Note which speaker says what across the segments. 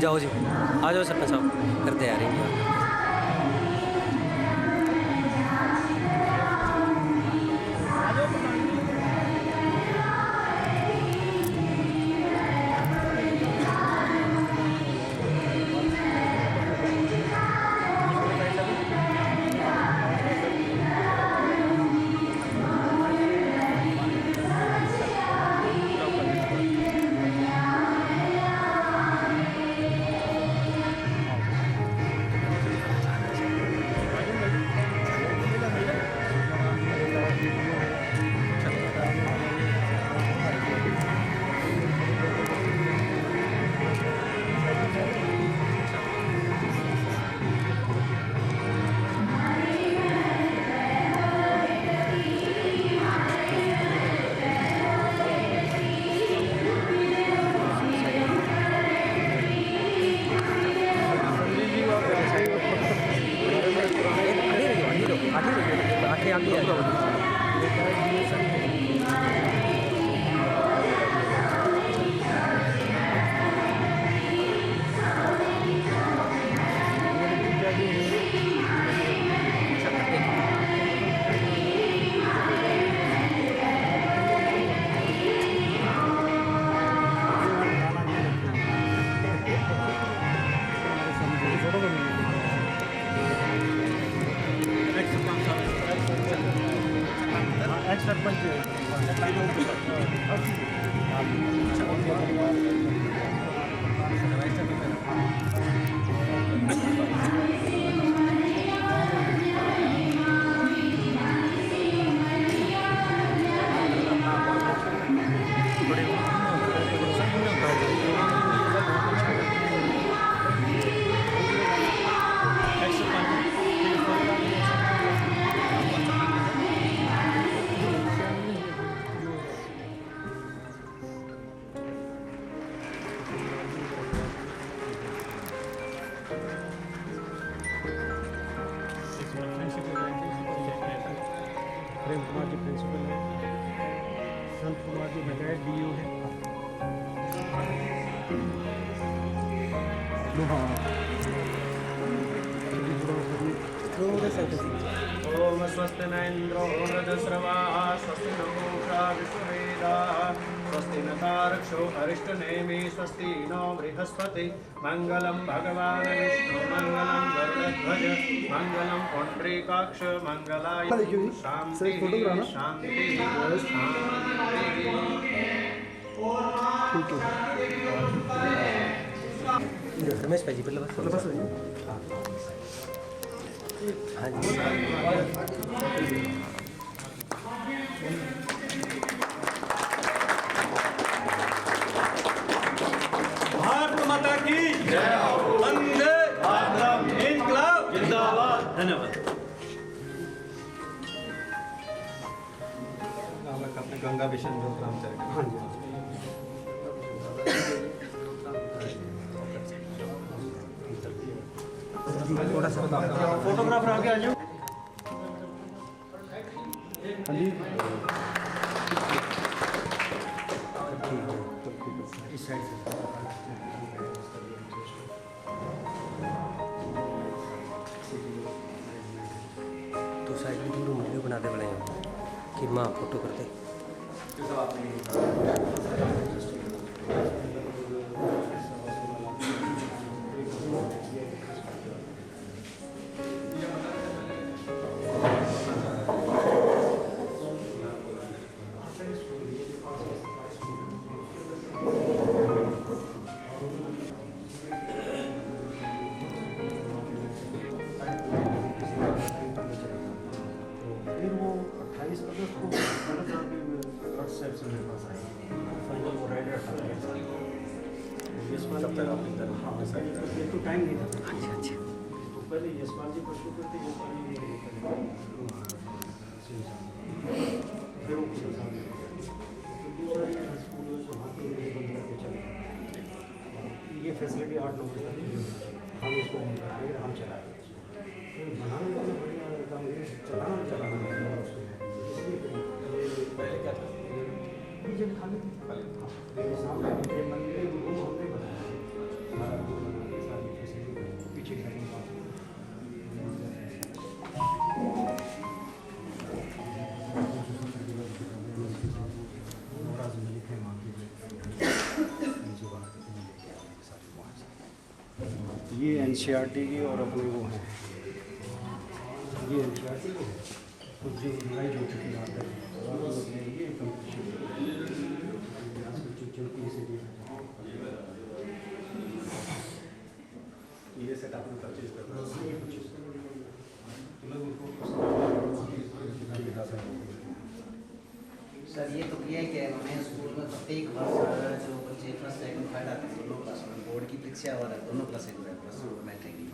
Speaker 1: जाओ जी, आ जाओ सरपंच साहब, करते आ रहे हैं।
Speaker 2: प्रेम कुमार जी प्रिंसिपल है, संत कुमार जी बजाय DO है। ओम स्वस्ति न इंद्रो वृद्धश्रवाः स्वस्ति न पूषा विश्ववेदाः स्वस्ति न तारक्षो अरिष्टनेमि स्वस्ति नो बृहस्पति मंगलम भगवान विष्णु मंगलम गरुड़ध्वज मंगलम पुंडरीकाक्ष मंगलाय शांति शांति शांति।
Speaker 1: रमेश भाई जी पहले बस हाँ जी।
Speaker 2: भारत माता की जय हो। वंदे मातरम। इनकलाब जिंदाबाद। धन्यवाद।
Speaker 3: अपने गंगा विशन जो रामचरित।
Speaker 2: हाँ जी।
Speaker 1: थोड़ा सा
Speaker 2: फोटोग्राफर आगे आ जाओ। इस साइड से
Speaker 1: तो साइड में दूर वीडियो बनाते बड़े हैं कि माँ फोटो करते
Speaker 2: फिर वो 28 अगस्त को व्हाट्सएप से मेरे पास आई फाइनल वो राइडर था। यशपाल तक आप इधर। हाँ ये तो टाइम नहीं था।
Speaker 1: अच्छा अच्छा
Speaker 2: तो पहले यशपाल जी प्रश्न करते यशपाल जी फिर वो दूसरा स्कूल वहाँ के बंद करके चले। ये फैसिलिटी 8 नंबर तक हम इसको हम चलाए। बनाना बढ़िया काम चलाना इसलिए पहले क्या था जगह खाली थी। मेरे सामने ये मंदिर वो हमने बनाया है। सारा वो बनाया है, सारी फैसिलिटी पीछे खड़ी है। ये एनसीईआरटी की और अपने वो हैं, ये एनसीईआरटी को कुछ जो रिवाइज हो चुकी बात है और अपने ये कंपटीशन
Speaker 3: ये सेट आपने परचेज करना
Speaker 4: सर ये तो किया है कि हमें स्कूल में प्रत्येक वर्ष जो बच्चे फर्स्ट सेकंड थर्ड आते हैं दोनों क्लास में बोर्ड की परीक्षा और दोनों क्लासें जो है प्लस टू बैठेंगी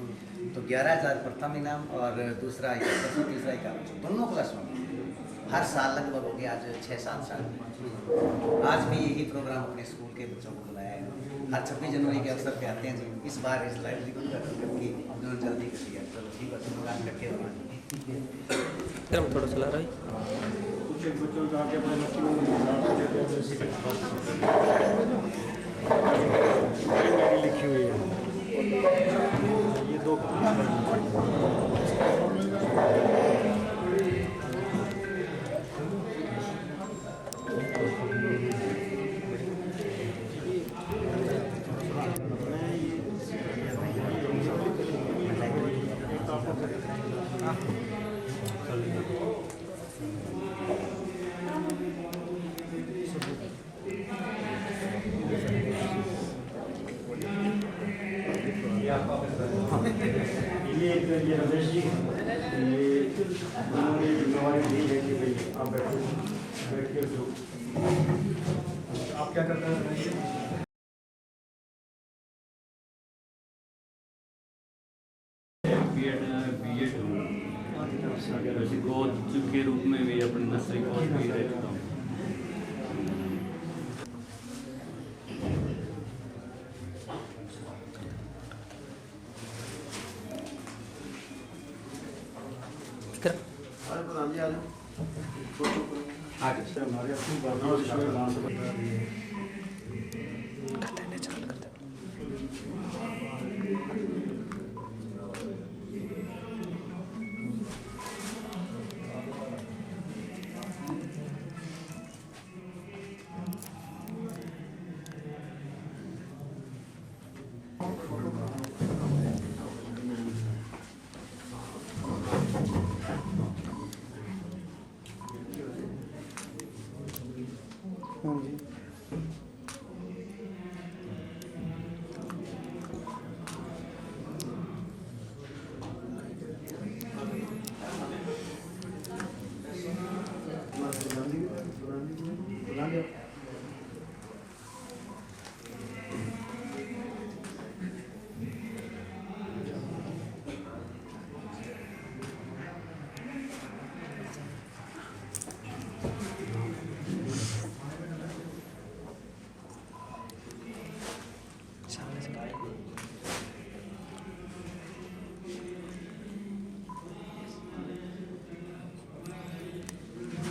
Speaker 4: तो 11,000 प्रथम इनाम और दूसरा इनाम तीसरा इनाम दोनों क्लासों में हर साल लगभग हो गया आज 6-7 साल आज भी यही प्रोग्राम अपने स्कूल के बच्चों को बुलाया है हर 26 जनवरी के अवसर पे आते हैं जी इस बार इस लाइब्रेरी को करके जो जल्दी कर दिया चलो ठीक है तुम काम करके
Speaker 1: हम थोड़ा चला रहा है
Speaker 2: कुछ बच्चों का आगे अपने बच्चों लिखी हुई है ये दो ये रमेश जी ये उन्होंने जिम्मेवारी दी है कि भाई आप बैठ के जो
Speaker 3: आप क्या करते हैं
Speaker 5: बीएड कोच के रूप में भी अपने नर्सरी कोच भी रह चुका हूँ
Speaker 2: हमारे अपनी बात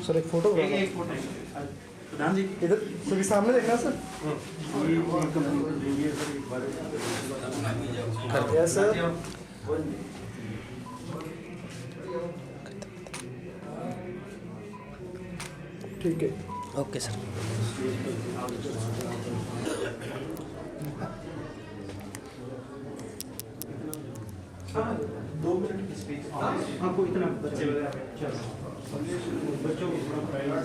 Speaker 6: सर एक फोटो
Speaker 3: प्रधान जी
Speaker 6: इधर सर सामने देखना सर यस सर ठीक है
Speaker 1: ओके सर
Speaker 2: आपको इतना बच्चे बच्चों को थोड़ा प्राइवेट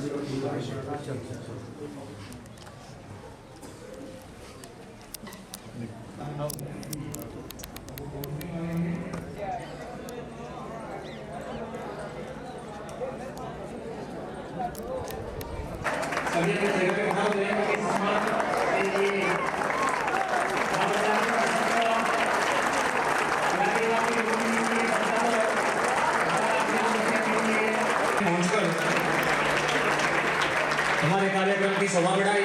Speaker 7: हमारे कार्यक्रम की शोभा बढ़ाई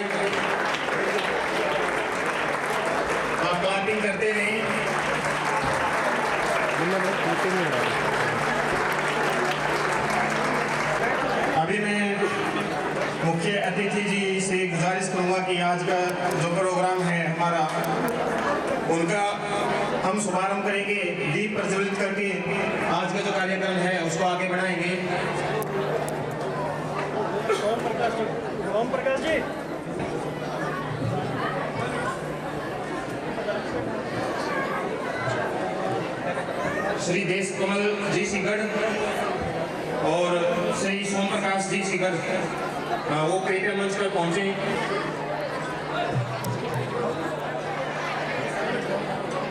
Speaker 7: आप क्लैपिंग करते रहे अभी मैं मुख्य अतिथि जी से कि आज का जो प्रोग्राम है हमारा उनका हम शुभारंभ करेंगे, दीप प्रज्वलित करके आज का जो कार्यक्रम है उसको आगे बढ़ाएंगे।
Speaker 2: ओम प्रकाश जी।
Speaker 7: श्री देश कमल जी सिगड़ और श्री सोम प्रकाश जी सिगड़ वो क्रिकेट मंच पर पहुंचे।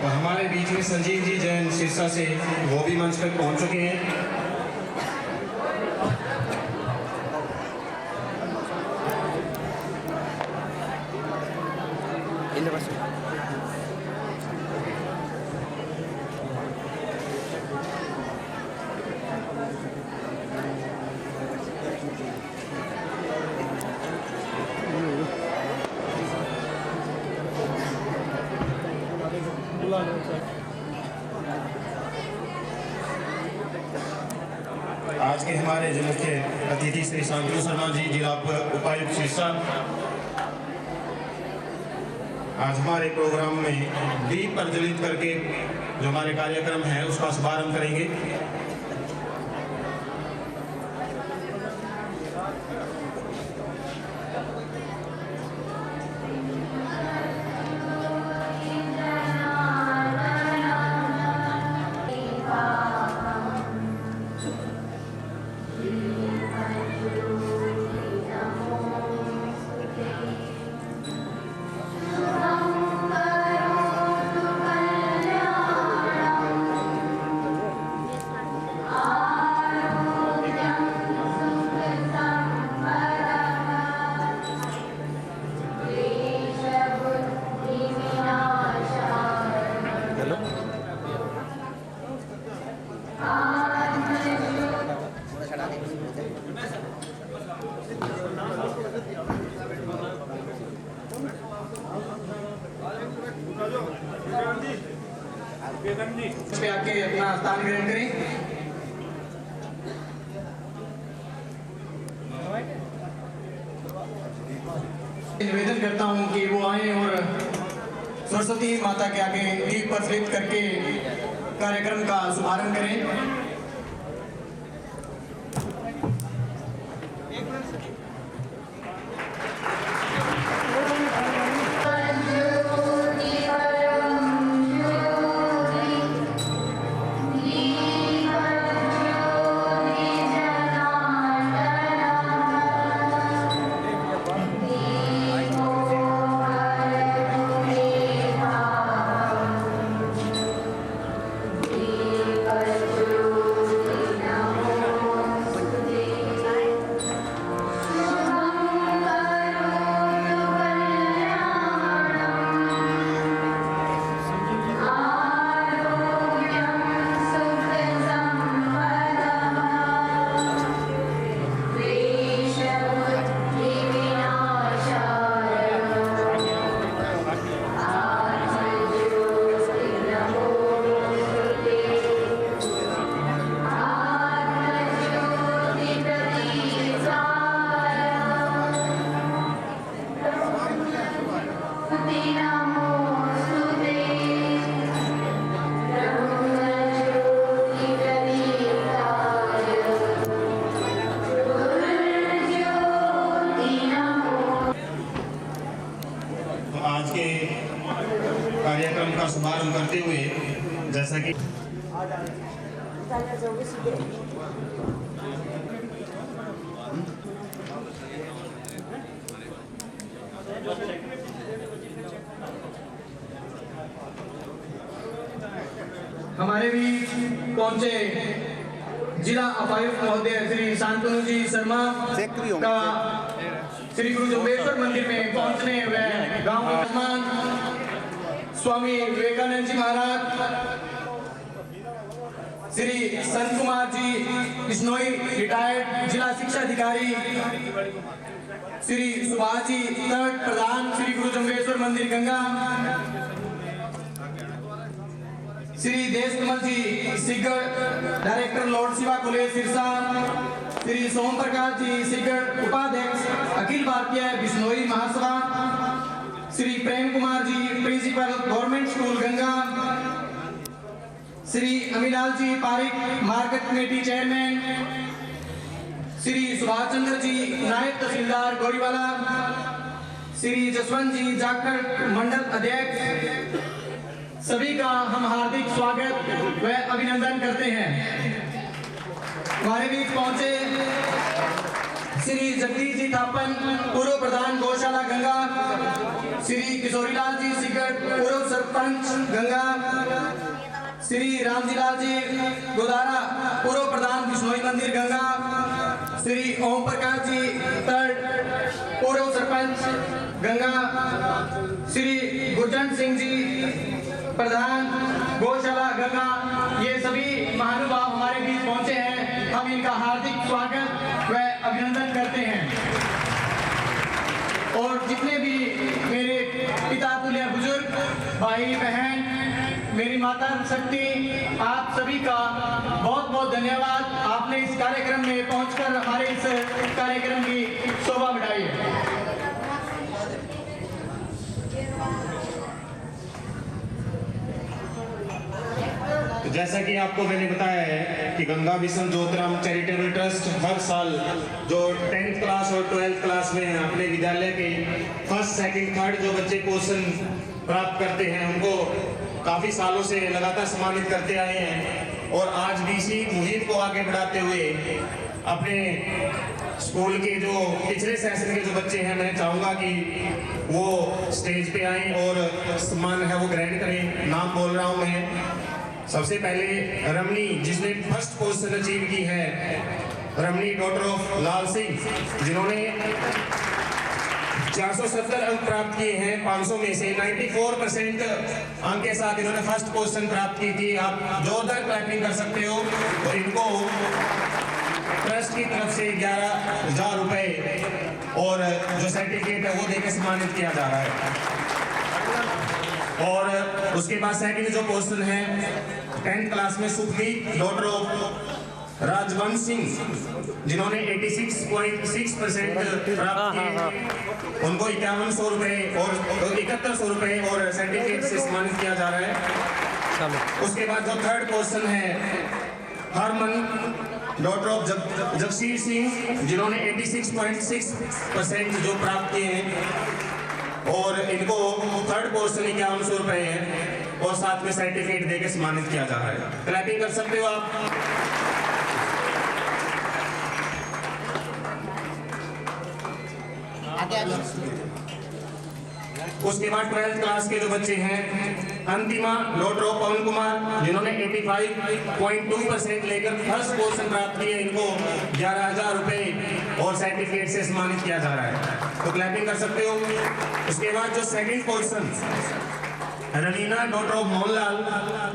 Speaker 7: हमारे बीच में संजीव जी जैन सिरसा से वो भी मंच पर पहुंच चुके हैं। आज के हमारे जो मुख्य अतिथि श्री शांतनु शर्मा जी, जिला उपायुक्त सिरसा, आज हमारे प्रोग्राम में दीप प्रज्वलित करके जो हमारे कार्यक्रम है उसका शुभारंभ करेंगे। इस पे आके अपना स्थान ग्रहण करें। निवेदन करता हूं कि वो आए और सरस्वती माता के आगे दीप प्रज्वलित करके कार्यक्रम का शुभारंभ करें। कार्यक्रम का शुभारंभ करते हुए जैसा कि हमारे बीच पहुंचे जिला उपायुक्त महोदय श्री शांतनु जी शर्मा का श्री गुरु जम्बेश्वर मंदिर में पहुंचने हुए गांव स्वामी विवेकानंद जी महाराज, श्री संत कुमार जी बिश्नोई रिटायर्ड जिला शिक्षा अधिकारी, श्री सुभाष जी तट प्रधान श्री गुरु जम्बेश्वर मंदिर Ganga, Shri Desh Kamal ji Sigad director lord Shiva college Sirsa, Shri Som Prakash ji Sigad उपाध्यक्ष Akhil Bharatiya Bishnoi Mahasabha, Shri Prem Kumar ji, principal government school Ganga, Shri Amilal ji Pareek, market committee chairman, Shri Subhash Chandra ji, नायब तहसीलदार गोरीवाला, श्री जसवंत जी जाखड़, मंडल अध्यक्ष, सभी का हम हार्दिक स्वागत व अभिनंदन करते हैं। हमारे बीच पहुंचे श्री जगदीश जी थापन, पूर्व प्रधान गौशाला गंगा, श्री किशोरीलाल जी सिकट, पूर्व सरपंच गंगा, श्री रामजीलाल जी गोदारा, पूर्व प्रधान बिश्नोई मंदिर गंगा, श्री ओम प्रकाश जी तर्ड, पूर्व सरपंच गंगा, श्री गुरजंत सिंह जी प्रधान गौशाला गंगा, ये सभी महानुभाव हमारे बीच पहुंचे हैं। हम इनका हार्दिक स्वागत व अभिनंदन करते हैं। और जितने भी मेरे पिता तुल्य बुजुर्ग, भाई बहन, मेरी माता शक्ति, आप सभी का बहुत बहुत धन्यवाद। आपने इस कार्यक्रम में पहुंचकर हमारे इस कार्यक्रम की शोभा बढ़ाई है।
Speaker 8: जैसा कि आपको मैंने बताया है कि Ganga mission Jyotiram charitable trust her साल जो 10th क्लास और 12th क्लास में अपने विद्यालय के फर्स्ट, सेकंड, थर्ड जो बच्चे पोजीशन प्राप्त करते हैं उनको काफ़ी सालों से लगातार सम्मानित करते आए हैं। और आज भी इसी मुहिम को आगे बढ़ाते हुए अपने स्कूल के जो पिछले सेशन के जो बच्चे हैं, मैं चाहूँगा कि वो स्टेज पे आएँ और सम्मान है वो ग्रहण करें। नाम बोल रहा हूँ मैं। सबसे पहले रमनी, जिसने फर्स्ट पोजीशन अचीव की है, रमनी डॉटर ऑफ लाल सिंह, जिन्होंने 470 अंक प्राप्त किए हैं 500 में से। 94% अंक के साथ इन्होंने फर्स्ट पोजीशन प्राप्त की थी। आप जोरदार क्लैपिंग कर सकते हो। और इनको ट्रस्ट की तरफ से 11,000 रुपए और जो सर्टिफिकेट है वो देकर सम्मानित किया जा रहा है। और उसके बाद सेकंड जो पोजीशन है 10th क्लास में सुखदीप डॉटर ऑफ राजवंश सिंह, जिन्होंने 86.6% प्राप्त किए, उनको 5100 रुपए और 7100 रुपए और सर्टिफिकेट से सम्मानित किया जा रहा है। उसके बाद जो थर्ड पोजीशन है हरमन डॉटर ऑफ जगसीर सिंह, जिन्होंने 86.6% जो प्राप्त किए हैं और इनको थर्ड पोजीशन 5100 रुपए है और साथ में सर्टिफिकेट देकर सम्मानित किया जा रहा है। क्लैपिंग कर सकते हो आप। उसके बाद 12th क्लास के जो बच्चे हैं अंतिमा डॉटर ऑफ पवन कुमार, जिन्होंने 85.2% लेकर फर्स्ट पोजीशन प्राप्त किए, इनको 11,000 रुपए और सर्टिफिकेट से सम्मानित किया जा रहा है। तो क्लैपिंग कर सकते हो। उसके बाद जो second position Raveena daughter of Mohanlal,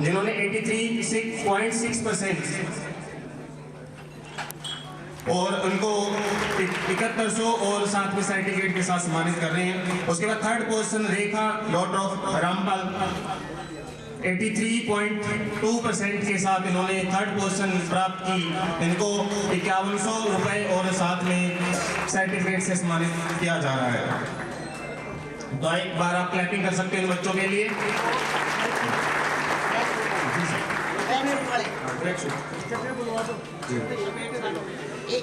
Speaker 8: जिन्होंने 83.6% और उनको 7100 और साथ में सर्टिफिकेट के साथ सम्मानित कर रहे हैं। उसके बाद third position Rekha daughter of Rampal, 83.2% के साथ इन्होंने थर्ड पोजीशन प्राप्त की, इनको 5100 रुपए और साथ में सर्टिफिकेट से सम्मानित किया जा रहा है। तो एक बार आप क्लैपिंग कर सकते हैं इन बच्चों के लिए।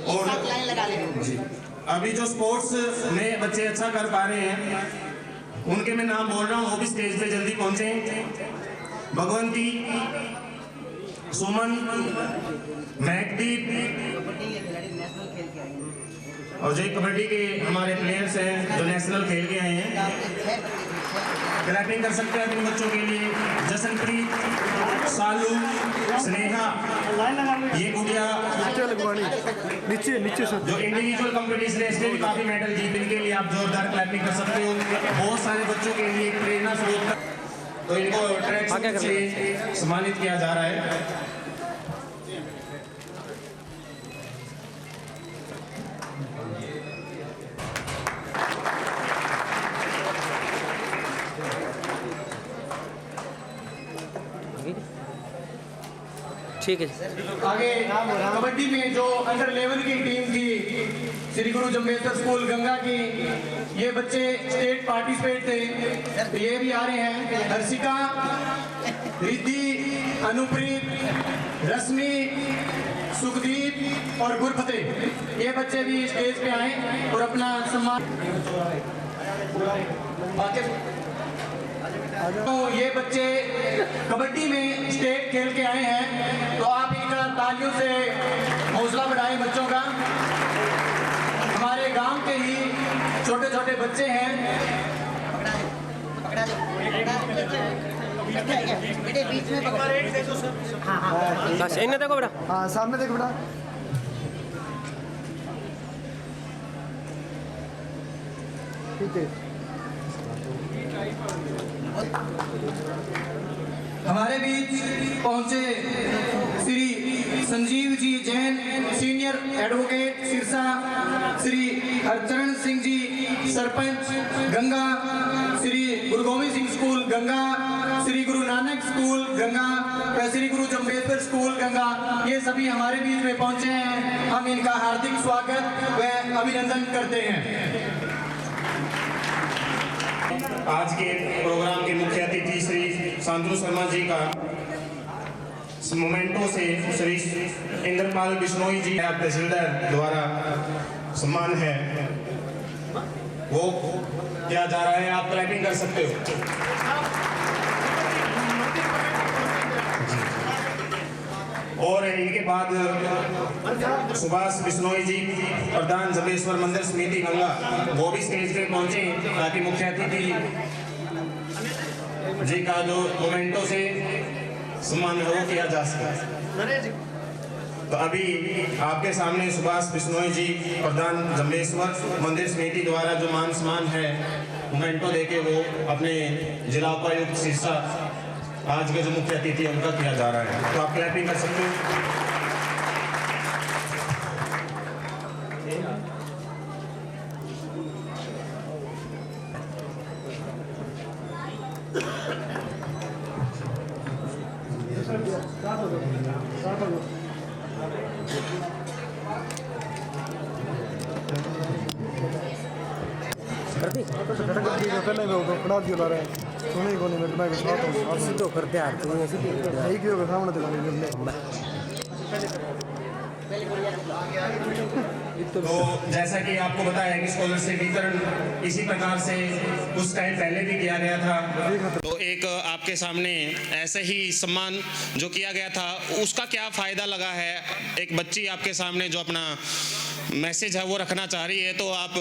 Speaker 8: और जी, अभी जो स्पोर्ट्स में बच्चे अच्छा कर पा रहे हैं उनके मैं नाम बोल रहा हूँ, वो भी स्टेज पे जल्दी पहुंचे। भगवंती, सुमन, महकदीप और जो कबड्डी के हमारे प्लेयर्स हैं जो नेशनल खेल के आए हैं। क्लैपिंग कर सकते हैं इन बच्चों के लिए। जसनप्रीत, सालू, स्नेहा, ये गुड़िया
Speaker 6: नीचे नीचे सर,
Speaker 8: जो इंडिविजुअल कंपटीशन है इसमें भी काफी मेडल जीत, इनके लिए आप जोरदार क्लैपिंग कर सकते हो। बहुत सारे बच्चों के लिए प्रेरणा स्रोत, तो इनको ट्रैक सूट से सम्मानित किया जा रहा है।
Speaker 1: ठीक है।
Speaker 7: आगे कबड्डी में जो अंडर 11 की टीम थी श्री गुरु जम्बेश्वर स्कूल गंगा की, ये बच्चे स्टेट पार्टिसिपेट थे, तो ये भी आ रहे हैं। हर्षिका, रिद्धि, अनुप्रीत, रश्मि, सुखदीप और गुरफतेह, ये बच्चे भी स्टेज पे आए और अपना सम्मान। तो ये बच्चे कबड्डी में स्टेट खेल के आए हैं, तो आप इनका तालियों से हौसला बढ़ाएं बच्चों का। हमारे गांव के ही छोटे छोटे बच्चे हैं।
Speaker 1: बस इन्हें देखो बेटा।
Speaker 6: हाँ सामने देखो बेटा। ठीक है।
Speaker 7: हमारे बीच पहुंचे श्री संजीव जी जैन, सीनियर एडवोकेट सिरसा, श्री हरचरण सिंह जी, सरपंच गंगा, श्री गुरु गोविंद सिंह स्कूल गंगा, श्री गुरु नानक स्कूल गंगा, श्री गुरु जम्बेश्वर स्कूल गंगा, ये सभी हमारे बीच में पहुंचे हैं। हम इनका हार्दिक स्वागत व अभिनंदन करते हैं।
Speaker 8: आज के प्रोग्राम के मुख्य अतिथि श्री शांतनु शर्मा जी का मोमेंटो से श्री इंद्रपाल बिश्नोई जी तहसीलदार द्वारा सम्मान है, वो किया जा रहा है। आप क्लैपिंग कर सकते हो। और इनके बाद सुभाष बिश्नोई जी, प्रधान जम्बेश्वर मंदिर समिति गंगा, वो भी स्टेज पे पहुंचे ताकि मुख्य अतिथि जी का जो मोमेंटो से सम्मान है वो किया जा सके। तो अभी आपके सामने सुभाष बिश्नोई जी, प्रधान जम्बेश्वर मंदिर समिति द्वारा जो मान सम्मान है मोमेंटो देके वो अपने जिला उपायुक्त सिरसा आज के जो मुख्य अतिथि है उनका किया जा रहा है। तो आप क्लैपिंग कर सकते हो।
Speaker 6: पहले बना दियो ला रहे हैं सुने को नहीं मैं विश्वास हूं
Speaker 1: ऐसे तो करते यार, तू ऐसे भी करते यार।
Speaker 6: नहीं क्यों के सामने दिखाने
Speaker 8: तो जैसा कि आपको बताया कि स्कॉलरशिप वितरण इसी प्रकार से कुछ टाइम पहले भी किया गया था। तो एक आपके सामने ऐसे ही सम्मान जो किया गया था उसका क्या फ़ायदा लगा है, एक बच्ची आपके सामने जो अपना मैसेज है वो रखना चाह रही है, तो आप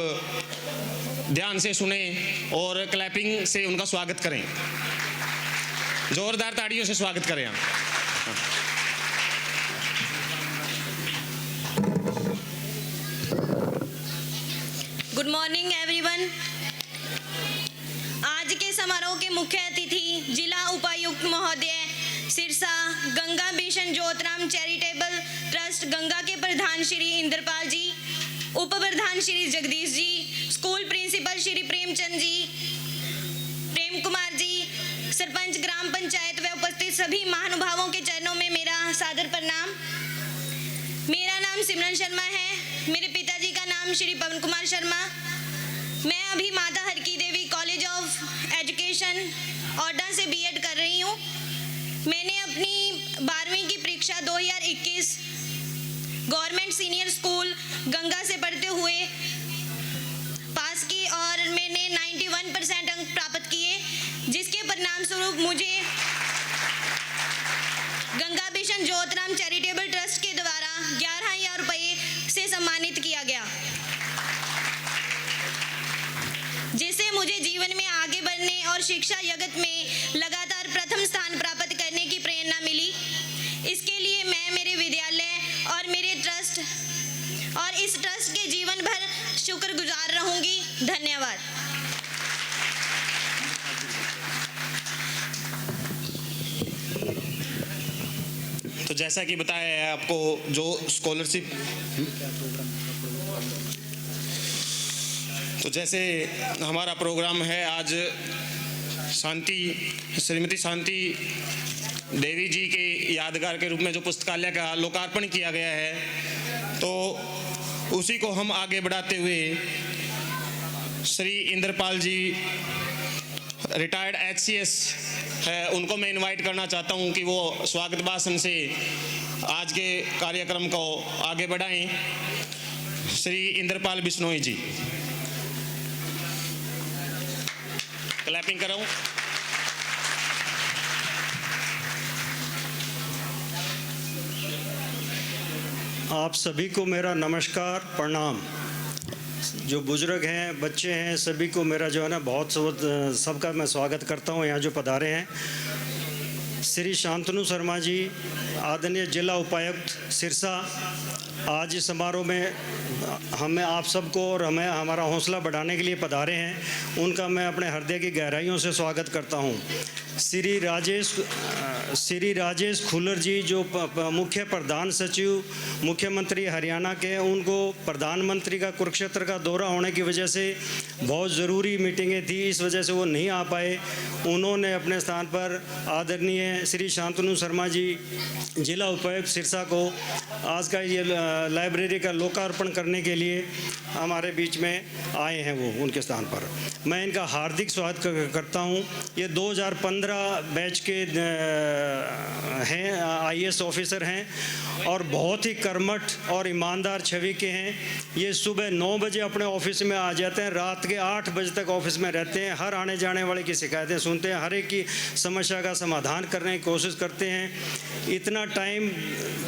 Speaker 8: ध्यान से सुने और क्लैपिंग से उनका स्वागत करें। जोरदार ताड़ियों से स्वागत करें आप।
Speaker 9: Good morning everyone. आज के समारोह के मुख्य अतिथि जिला उपायुक्त महोदय Sirsa, Ganga mission Jyotram charitable trust Ganga के प्रधान श्री इंद्रपाल जी, उप प्रधान श्री जगदीश जी, स्कूल प्रिंसिपल श्री प्रेमचंद जी, प्रेम कुमार जी, सरपंच ग्राम पंचायत व उपस्थित सभी महानुभावों के चरणों में मेरा सादर प्रणाम। मेरा नाम सिमरन शर्मा है। मेरे पिताजी का नाम श्री पवन कुमार शर्मा। मैं अभी माता हरकी देवी कॉलेज ऑफ एजुकेशन ओडा से बीएड कर रही हूँ। मैंने अपनी 12वीं की परीक्षा 2021 गवर्नमेंट सीनियर स्कूल गंगा से पढ़ते हुए पास की और मैंने 91% अंक प्राप्त किए, जिसके परिणाम स्वरूप मुझे Ganga mission Jyotram charitable trust के द्वारा 11,000 रुपये से सम्मानित किया गया, जिससे मुझे जीवन में आगे बढ़ने और शिक्षा जगत में लगातार प्रथम स्थान प्राप्त करने की प्रेरणा मिली। इसके लिए मैं मेरे विद्यालय और मेरे ट्रस्ट और इस ट्रस्ट के जीवन भर शुक्रगुजार रहूंगी। धन्यवाद।
Speaker 8: तो जैसा कि बताया है आपको, जो स्कॉलरशिप, तो जैसे हमारा प्रोग्राम है आज श्रीमती शांति देवी जी के यादगार के रूप में जो पुस्तकालय का लोकार्पण किया गया है, तो उसी को हम आगे बढ़ाते हुए श्री इंद्रपाल जी रिटायर्ड HCS है, उनको मैं इनवाइट करना चाहता हूं कि वो स्वागत भाषण से आज के कार्यक्रम को आगे बढ़ाएं। श्री इंद्रपाल बिश्नोई जी, क्लैपिंग कराऊं।
Speaker 2: आप सभी को मेरा नमस्कार, प्रणाम। जो बुजुर्ग हैं, बच्चे हैं, सभी को मेरा जो है ना बहुत सबका मैं स्वागत करता हूं यहाँ जो पधारे हैं। श्री शांतनु शर्मा जी, आदरणीय जिला उपायुक्त सिरसा, आज इस समारोह में हमें आप सबको और हमें हमारा हौसला बढ़ाने के लिए पधारे हैं। उनका मैं अपने हृदय की गहराइयों से स्वागत करता हूं। श्री राजेश खुल्लर जी, जो मुख्य प्रधान सचिव मुख्यमंत्री हरियाणा के, उनको प्रधानमंत्री का कुरुक्षेत्र का दौरा होने की वजह से बहुत ज़रूरी मीटिंगें थी, इस वजह से वो नहीं आ पाए। उन्होंने अपने स्थान पर आदरणीय श्री शांतनु शर्मा जी, जिला उपायुक्त सिरसा को आज का ये लाइब्रेरी का लोकार्पण करने के लिए हमारे बीच में आए हैं। वो उनके स्थान पर मैं इनका हार्दिक स्वागत करता हूं। ये 2015 बैच के हैं, IAS ऑफिसर हैं और बहुत ही कर्मठ और ईमानदार छवि के हैं। ये सुबह 9 बजे अपने ऑफिस में आ जाते हैं, रात के 8 बजे तक ऑफिस में रहते हैं। हर आने जाने वाले की शिकायतें सुनते हैं, हर एक की समस्या का समाधान करने की कोशिश करते हैं। इतना टाइम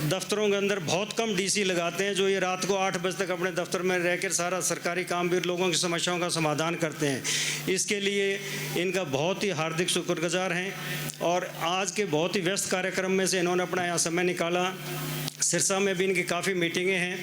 Speaker 2: दफ्तरों के अंदर बहुत कम DC लगाते हैं जो ये रात को 8 बजे तक अपने दफ्तर में रहकर सारा सरकारी काम भी लोगों की समस्याओं का समाधान करते हैं। इसके लिए इनका बहुत ही हार्दिक शुक्रगुजार हैं और आज के बहुत ही व्यस्त कार्यक्रम में से इन्होंने अपना यहाँ समय निकाला। सिरसा में भी इनकी काफ़ी मीटिंगें हैं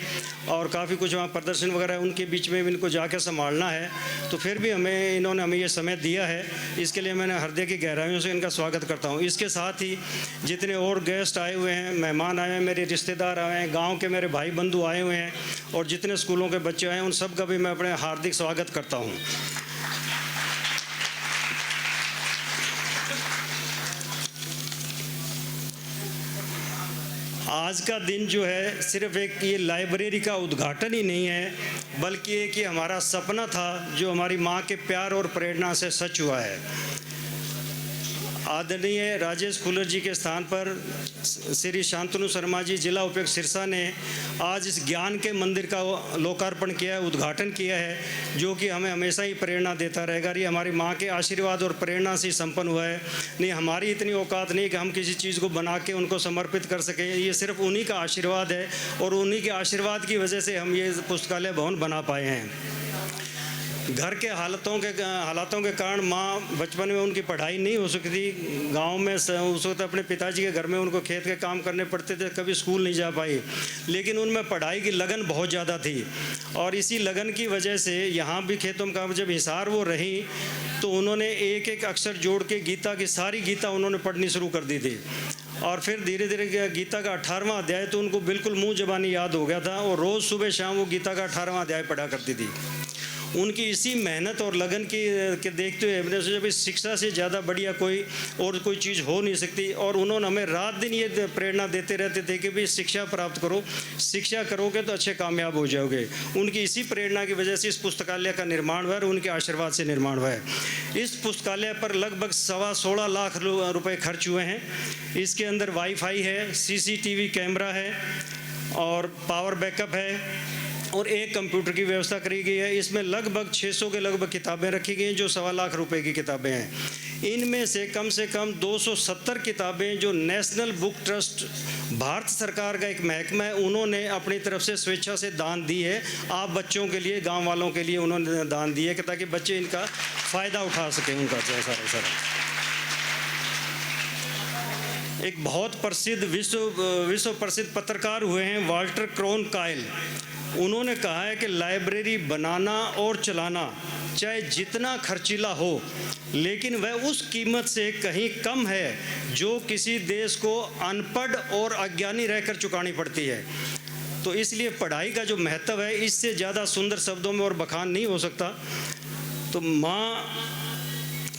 Speaker 2: और काफ़ी कुछ वहाँ प्रदर्शन वगैरह उनके बीच में भी इनको जाकर संभालना है, तो फिर भी इन्होंने हमें ये समय दिया है। इसके लिए मैंने हृदय की गहराइयों से इनका स्वागत करता हूँ। इसके साथ ही जितने और गेस्ट आए हुए हैं, मेहमान आए हैं, मेरे रिश्तेदार आए हैं, गाँव के मेरे भाई बंधु आए हुए हैं और जितने स्कूलों के बच्चे आए हैं, उन सब का भी मैं अपने हार्दिक स्वागत करता हूँ। आज का दिन जो है सिर्फ एक ये लाइब्रेरी का उद्घाटन ही नहीं है, बल्कि एक ये हमारा सपना था जो हमारी माँ के प्यार और प्रेरणा से सच हुआ है। आदरणीय राजेश खुल्लर जी के स्थान पर श्री शांतनु शर्मा जी, जिला उपायुक्त सिरसा ने आज इस ज्ञान के मंदिर का लोकार्पण किया है, उद्घाटन किया है, जो कि हमें हमेशा ही प्रेरणा देता रहेगा। ये हमारी माँ के आशीर्वाद और प्रेरणा से संपन्न हुआ है। नहीं, हमारी इतनी औकात नहीं कि हम किसी चीज़ को बना के उनको समर्पित कर सकें। ये सिर्फ उन्हीं का आशीर्वाद है और उन्हीं के आशीर्वाद की वजह से हम ये पुस्तकालय भवन बना पाए हैं। घर के हालातों के कारण माँ बचपन में उनकी पढ़ाई नहीं हो सकती थी। गांव में उस वक्त अपने पिताजी के घर में उनको खेत के काम करने पड़ते थे, कभी स्कूल नहीं जा पाई, लेकिन उनमें पढ़ाई की लगन बहुत ज़्यादा थी और इसी लगन की वजह से यहाँ भी खेतों में काम, जब हिसार वो रही तो उन्होंने एक एक अक्षर जोड़ के गीता की सारी गीता उन्होंने पढ़नी शुरू कर दी थी और फिर धीरे धीरे गीता का 18वां अध्याय तो उनको बिल्कुल मुँह ज़बानी याद हो गया था और रोज़ सुबह शाम वो गीता का 18वां अध्याय पढ़ा करती थी। उनकी इसी मेहनत और लगन के देखते हुए हमने सोचा भाई शिक्षा से ज़्यादा बढ़िया कोई चीज़ हो नहीं सकती और उन्होंने हमें रात दिन ये प्रेरणा देते रहते थे कि भाई शिक्षा प्राप्त करो, शिक्षा करोगे तो अच्छे कामयाब हो जाओगे। उनकी इसी प्रेरणा की वजह से इस पुस्तकालय का निर्माण हुआ और उनके आशीर्वाद से निर्माण हुआ है। इस पुस्तकालय पर लगभग 16.25 लाख रुपये खर्च हुए हैं। इसके अंदर वाईफाई है, CCTV कैमरा है और पावर बैकअप है और एक कंप्यूटर की व्यवस्था करी गई है। इसमें लगभग 600 के लगभग किताबें रखी गई हैं जो 1.25 लाख रुपए की किताबें हैं। इनमें से कम 270 किताबें जो नेशनल बुक ट्रस्ट, भारत सरकार का एक महकमा है, उन्होंने अपनी तरफ से स्वेच्छा से दान दी है। आप बच्चों के लिए, गांव वालों के लिए उन्होंने दान दी है ताकि बच्चे इनका फ़ायदा उठा सकें। उनका सारा एक बहुत प्रसिद्ध विश्व प्रसिद्ध पत्रकार हुए हैं वाल्टर क्रोनकाइल। उन्होंने कहा है कि लाइब्रेरी बनाना और चलाना चाहे जितना खर्चीला हो, लेकिन वह उस कीमत से कहीं कम है जो किसी देश को अनपढ़ और अज्ञानी रहकर चुकानी पड़ती है। तो इसलिए पढ़ाई का जो महत्व है, इससे ज़्यादा सुंदर शब्दों में और बखान नहीं हो सकता। तो माँ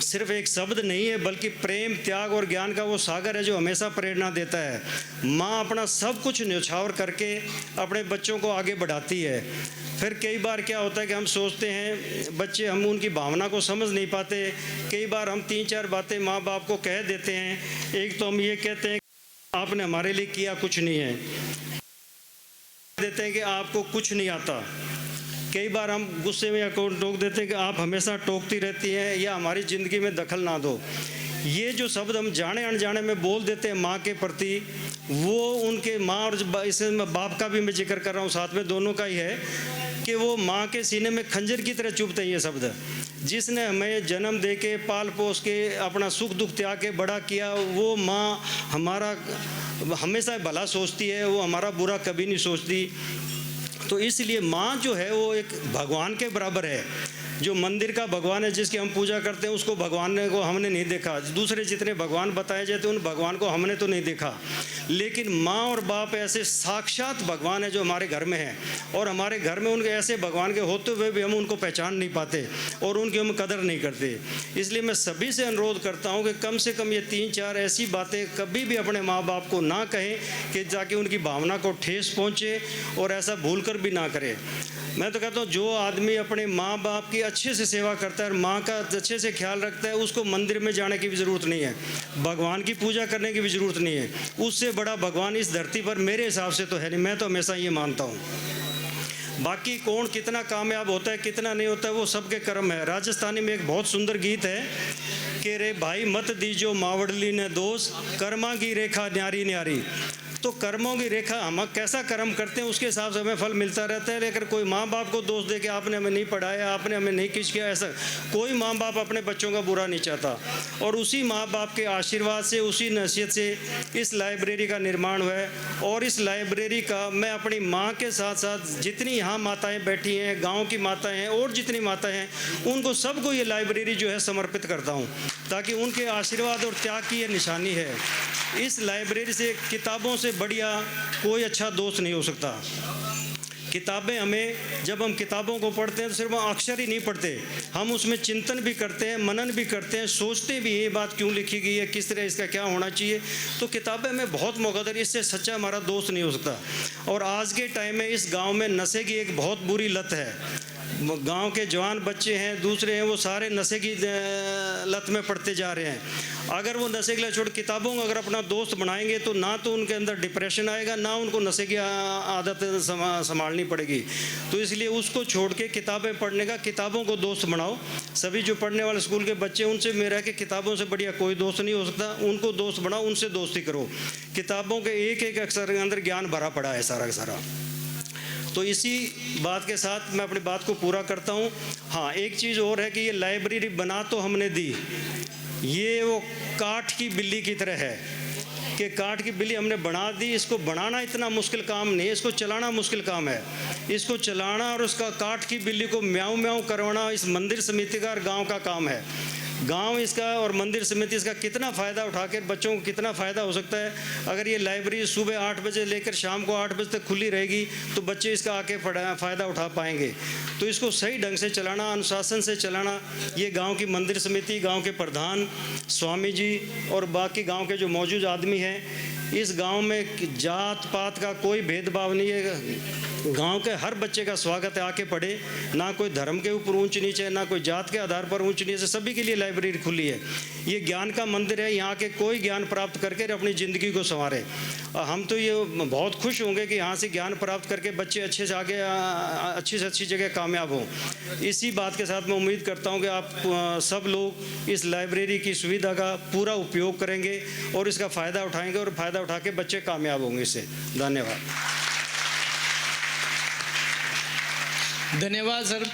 Speaker 2: सिर्फ एक शब्द नहीं है, बल्कि प्रेम, त्याग और ज्ञान का वो सागर है जो हमेशा प्रेरणा देता है। माँ अपना सब कुछ न्यौछावर करके अपने बच्चों को आगे बढ़ाती है। फिर कई बार क्या होता है कि हम सोचते हैं बच्चे, हम उनकी भावना को समझ नहीं पाते। कई बार हम 3-4 बातें माँ बाप को कह देते हैं। एक तो हम ये कहते हैं आपने हमारे लिए किया कुछ नहीं है, देते हैं कि आपको कुछ नहीं आता। कई बार हम गुस्से में या टोक देते हैं कि आप हमेशा टोकती रहती हैं या हमारी ज़िंदगी में दखल ना दो। ये जो शब्द हम जाने अनजाने में बोल देते हैं माँ के प्रति, वो उनके माँ और इसे बाप का भी मैं जिक्र कर रहा हूँ, साथ में दोनों का ही है, कि वो माँ के सीने में खंजर की तरह चुभते हैं ये शब्द। जिसने हमें जन्म दे के पाल पोस के अपना सुख दुख त्याग के बड़ा किया, वो माँ हमारा हमेशा भला सोचती है, वो हमारा बुरा कभी नहीं सोचती। तो इसलिए माँ जो है वो एक भगवान के बराबर है। जो मंदिर का भगवान है जिसकी हम पूजा करते हैं, उसको भगवान को हमने नहीं देखा। दूसरे जितने भगवान बताए जाते हैं उन भगवान को हमने तो नहीं देखा, लेकिन माँ और बाप ऐसे साक्षात भगवान है जो हमारे घर में है। और हमारे घर में उनके ऐसे भगवान के होते हुए भी हम उनको पहचान नहीं पाते और उनकी हम कदर नहीं करते। इसलिए मैं सभी से अनुरोध करता हूँ कि कम से कम ये 3-4 ऐसी बातें कभी भी अपने माँ बाप को ना कहें कि जाके उनकी भावना को ठेस पहुँचे, और ऐसा भूल कर भी ना करें। मैं तो कहता हूँ जो आदमी अपने माँ बाप की अच्छे से सेवा करता है, माँ का अच्छे से ख्याल रखता है, उसको मंदिर में जाने की भी ज़रूरत नहीं है, भगवान की पूजा करने की भी ज़रूरत नहीं है। उससे बड़ा भगवान इस धरती पर मेरे हिसाब से तो है नहीं, मैं तो हमेशा ये मानता हूँ। बाकी कौन कितना कामयाब होता है कितना नहीं होता है वो सबके कर्म है। राजस्थानी में एक बहुत सुंदर गीत है कि रे भाई मत दीजो मावड़ली ने दोष, कर्मा की रेखा न्यारी न्यारी। तो कर्मों की रेखा, हम कैसा कर्म करते हैं उसके हिसाब से हमें फल मिलता रहता है। लेकिन कोई माँ बाप को दोष दे के आपने हमें नहीं पढ़ाया, आपने हमें नहीं कुछ किया, ऐसा कोई माँ बाप अपने बच्चों का बुरा नहीं चाहता। और उसी माँ बाप के आशीर्वाद से, उसी नसीहत से इस लाइब्रेरी का निर्माण हुआ है। और इस लाइब्रेरी का मैं अपनी माँ के साथ साथ जितनी यहाँ माताएँ बैठी हैं, गाँव की माताएँ हैं और जितनी माताएँ हैं, उनको सबको ये लाइब्रेरी जो है समर्पित करता हूँ, ताकि उनके आशीर्वाद और त्याग की ये निशानी है। इस लाइब्रेरी से किताबों से बढ़िया कोई अच्छा दोस्त नहीं हो सकता। किताबें हमें, जब हम किताबों को पढ़ते हैं तो सिर्फ हम अक्षर ही नहीं पढ़ते, हम उसमें चिंतन भी करते हैं, मनन भी करते हैं, सोचते भी ये बात क्यों लिखी गई है, किस तरह इसका क्या होना चाहिए। तो किताबें हमें बहुत मौक़ादार, इससे सच्चा हमारा दोस्त नहीं हो सकता। और आज के टाइम में इस गांव में नशे की एक बहुत बुरी लत है। गांव के जवान बच्चे हैं, दूसरे हैं, वो सारे नशे की लत में पड़ते जा रहे हैं। अगर वो नशे के लिए छोड़ किताबों को अगर अपना दोस्त बनाएंगे तो ना तो उनके अंदर डिप्रेशन आएगा, ना उनको नशे की आदत संभालनी पड़ेगी। तो इसलिए उसको छोड़ के किताबें पढ़ने का, किताबों को दोस्त बनाओ। सभी जो पढ़ने वाले स्कूल के बच्चे, उनसे मेरा कि किताबों से बढ़िया कोई दोस्त नहीं हो सकता, उनको दोस्त बनाओ, उनसे दोस्ती करो। किताबों के एक एक अक्षर के अंदर ज्ञान भरा पड़ा है सारा का सारा। तो इसी बात के साथ मैं अपनी बात को पूरा करता हूँ। हाँ, एक चीज़ और है कि ये लाइब्रेरी बना तो हमने दी, ये वो काठ की बिल्ली की तरह है कि काठ की बिल्ली हमने बना दी। इसको बनाना इतना मुश्किल काम नहीं है, इसको चलाना मुश्किल काम है। इसको चलाना और उसका काठ की बिल्ली को म्याऊं म्याऊं करवाना इस मंदिर समिति का और गाँव का काम है। गांव इसका और मंदिर समिति इसका कितना फ़ायदा उठा कर बच्चों को कितना फ़ायदा हो सकता है। अगर ये लाइब्रेरी सुबह 8 बजे लेकर शाम को 8 बजे तक खुली रहेगी तो बच्चे इसका आके फ़ायदा उठा पाएंगे। तो इसको सही ढंग से चलाना, अनुशासन से चलाना, ये गांव की मंदिर समिति, गांव के प्रधान, स्वामी जी और बाकी गांव के जो मौजूद आदमी हैं, इस गांव में जात पात का कोई भेदभाव नहीं है। गांव के हर बच्चे का स्वागत है, आके पढ़े। ना कोई धर्म के ऊपर ऊंच नीच है, ना कोई जात के आधार पर ऊंच नीच है, सभी के लिए लाइब्रेरी खुली है। ये ज्ञान का मंदिर है, यहाँ के कोई ज्ञान प्राप्त करके अपनी ज़िंदगी को संवारे। हम तो ये बहुत खुश होंगे कि यहाँ से ज्ञान प्राप्त करके बच्चे अच्छे से आगे अच्छी से अच्छी जगह कामयाब हों। इसी बात के साथ मैं उम्मीद करता हूँ कि आप सब लोग इस लाइब्रेरी की सुविधा का पूरा उपयोग करेंगे और इसका फ़ायदा उठाएंगे और फ़ायदा उठा के बच्चे कामयाब होंगे इससे। धन्यवाद।
Speaker 7: धन्यवाद सर।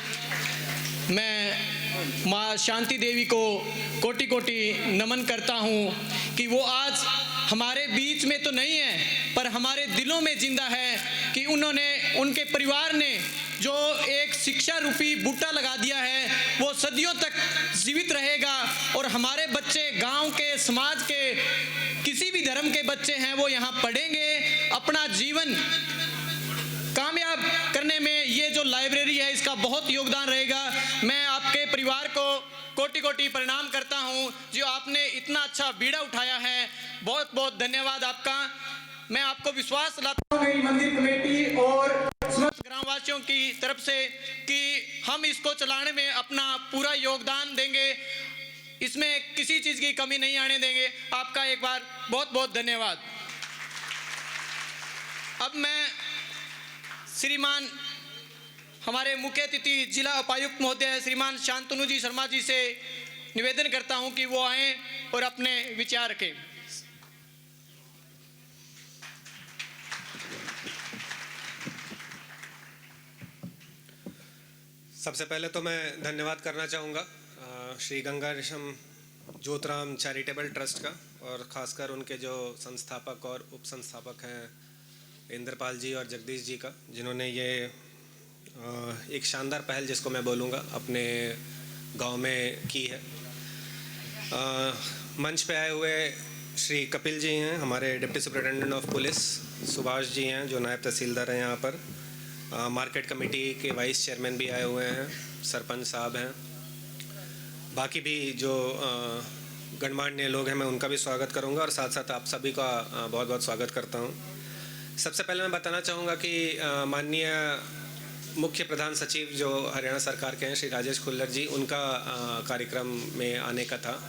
Speaker 7: मैं माँ शांति देवी को कोटि कोटि नमन करता हूँ कि वो आज हमारे बीच में तो नहीं है पर हमारे दिलों में जिंदा है, कि उन्होंने, उनके परिवार ने जो एक शिक्षा रूपी बूटा लगा दिया है वो सदियों तक जीवित रहेगा। और हमारे बच्चे, गांव के, समाज के, किसी भी धर्म के बच्चे हैं, वो यहाँ पढ़ेंगे, अपना जीवन कामयाब करने में ये जो लाइब्रेरी है इसका बहुत योगदान रहेगा। मैं आपके परिवार को कोटि कोटि प्रणाम करता हूँ जो आपने इतना अच्छा बीड़ा उठाया है। बहुत बहुत धन्यवाद आपका। मैं आपको विश्वास दिलाता हूँ मेरी मंदिर कमेटी और समस्त ग्राम निवासियों की तरफ से कि हम इसको चलाने में अपना पूरा योगदान देंगे, इसमें किसी चीज़ की कमी नहीं आने देंगे। आपका एक बार बहुत बहुत धन्यवाद। अब मैं श्रीमान हमारे मुख्य अतिथि जिला उपायुक्त महोदय श्रीमान शांतनु जी शर्मा जी से निवेदन करता हूं कि वो आएं और अपने विचार रखें।
Speaker 10: सबसे पहले तो मैं धन्यवाद करना चाहूँगा श्री गंगा रेशम ज्योतराम चैरिटेबल ट्रस्ट का, और ख़ासकर उनके जो संस्थापक और उप संस्थापक हैं इंद्रपाल जी और जगदीश जी का, जिन्होंने ये एक शानदार पहल, जिसको मैं बोलूँगा, अपने गांव में की है। मंच पे आए हुए श्री कपिल जी हैं, हमारे deputy superintendent of police, Subhash ji हैं जो नायब तहसीलदार हैं यहाँ पर, मार्केट कमेटी के वाइस चेयरमैन भी आए हुए हैं, सरपंच साहब हैं, बाकी भी जो गणमान्य लोग हैं मैं उनका भी स्वागत करूंगा, और साथ साथ आप सभी का बहुत बहुत स्वागत करता हूं। सबसे पहले मैं बताना चाहूँगा कि माननीय मुख्य प्रधान सचिव जो हरियाणा सरकार के हैं श्री राजेश खुल्लर जी, उनका कार्यक्रम में आने का था।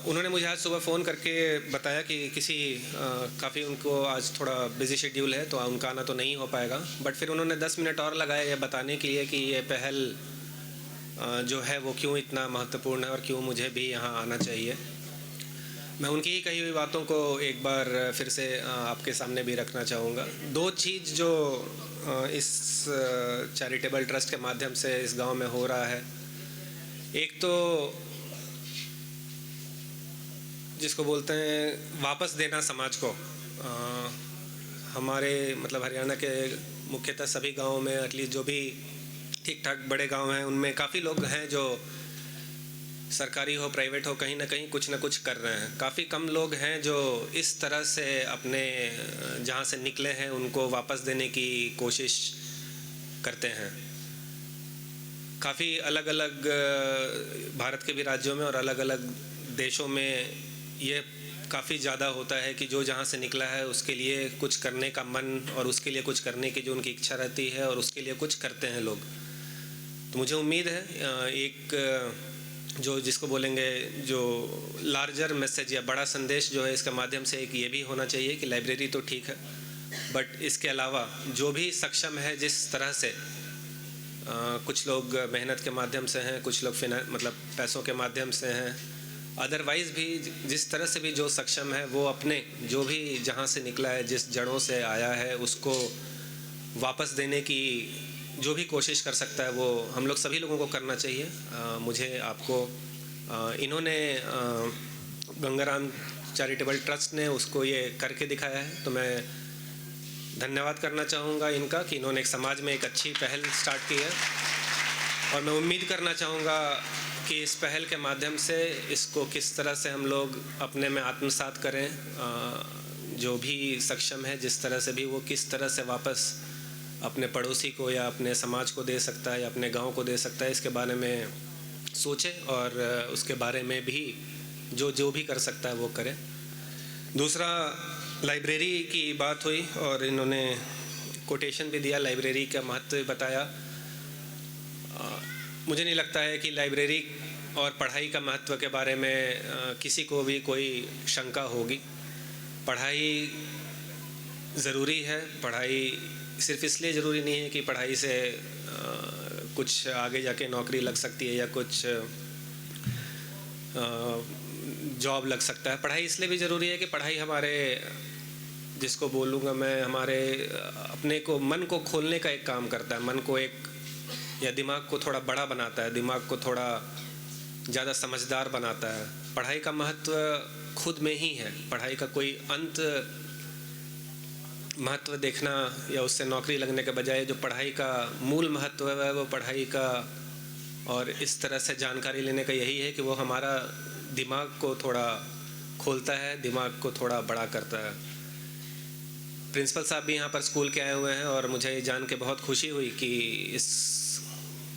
Speaker 10: उन्होंने मुझे आज सुबह फ़ोन करके बताया कि काफ़ी उनको आज थोड़ा बिजी शेड्यूल है तो उनका आना तो नहीं हो पाएगा, बट फिर उन्होंने 10 मिनट और लगाए ये बताने के लिए कि ये पहल जो है वो क्यों इतना महत्वपूर्ण है और क्यों मुझे भी यहाँ आना चाहिए। मैं उनकी ही कही हुई बातों को एक बार फिर से आपके सामने भी रखना चाहूँगा। 2 चीज़ जो इस चैरिटेबल ट्रस्ट के माध्यम से इस गांव में हो रहा है, एक तो जिसको बोलते हैं वापस देना समाज को। हमारे मतलब हरियाणा के मुख्यतः सभी गांवों में, एटलीस्ट जो भी ठीक ठाक बड़े गांव हैं, उनमें काफ़ी लोग हैं जो सरकारी हो प्राइवेट हो कहीं ना कहीं कुछ ना कुछ कर रहे हैं। काफ़ी कम लोग हैं जो इस तरह से अपने जहाँ से निकले हैं उनको वापस देने की कोशिश करते हैं। काफ़ी अलग अलग भारत के भी राज्यों में और अलग अलग देशों में ये काफ़ी ज़्यादा होता है कि जो जहाँ से निकला है उसके लिए कुछ करने का मन और उसके लिए कुछ करने की जो उनकी इच्छा रहती है और उसके लिए कुछ करते हैं लोग। तो मुझे उम्मीद है एक जो जिसको बोलेंगे जो लार्जर मैसेज या बड़ा संदेश जो है इसके माध्यम से एक ये भी होना चाहिए कि लाइब्रेरी तो ठीक है, बट इसके अलावा जो भी सक्षम है जिस तरह से कुछ लोग मेहनत के माध्यम से हैं, कुछ लोग मतलब पैसों के माध्यम से हैं, अदरवाइज़ भी जिस तरह से भी जो सक्षम है वो अपने जो भी जहाँ से निकला है, जिस जड़ों से आया है, उसको वापस देने की जो भी कोशिश कर सकता है वो हम लोग सभी लोगों को करना चाहिए। मुझे आपको इन्होंने गंगाराम चैरिटेबल ट्रस्ट ने उसको ये करके दिखाया है, तो मैं धन्यवाद करना चाहूँगा इनका कि इन्होंने एक समाज में एक अच्छी पहल स्टार्ट की है, और मैं उम्मीद करना चाहूँगा कि इस पहल के माध्यम से इसको किस तरह से हम लोग अपने में आत्मसात करें। जो भी सक्षम है जिस तरह से भी वो किस तरह से वापस अपने पड़ोसी को या अपने समाज को दे सकता है या अपने गांव को दे सकता है, इसके बारे में सोचें और उसके बारे में भी जो भी कर सकता है वो करें। दूसरा, लाइब्रेरी की बात हुई और इन्होंने कोटेशन भी दिया, लाइब्रेरी का महत्व बताया। मुझे नहीं लगता है कि लाइब्रेरी और पढ़ाई का महत्व के बारे में किसी को भी कोई शंका होगी। पढ़ाई ज़रूरी है, पढ़ाई सिर्फ इसलिए ज़रूरी नहीं है कि पढ़ाई से कुछ आगे जाके नौकरी लग सकती है या कुछ जॉब लग सकता है। पढ़ाई इसलिए भी ज़रूरी है कि पढ़ाई हमारे जिसको बोलूँगा मैं हमारे अपने को मन को खोलने का एक काम करता है, मन को एक या दिमाग को थोड़ा बड़ा बनाता है, दिमाग को थोड़ा ज़्यादा समझदार बनाता है। पढ़ाई का महत्व खुद में ही है, पढ़ाई का कोई अंत महत्व देखना या उससे नौकरी लगने के बजाय जो पढ़ाई का मूल महत्व है वो पढ़ाई का और इस तरह से जानकारी लेने का यही है कि वो हमारा दिमाग को थोड़ा खोलता है, दिमाग को थोड़ा बड़ा करता है। प्रिंसिपल साहब भी यहाँ पर स्कूल के आए हुए हैं और मुझे ये जान के बहुत खुशी हुई कि इस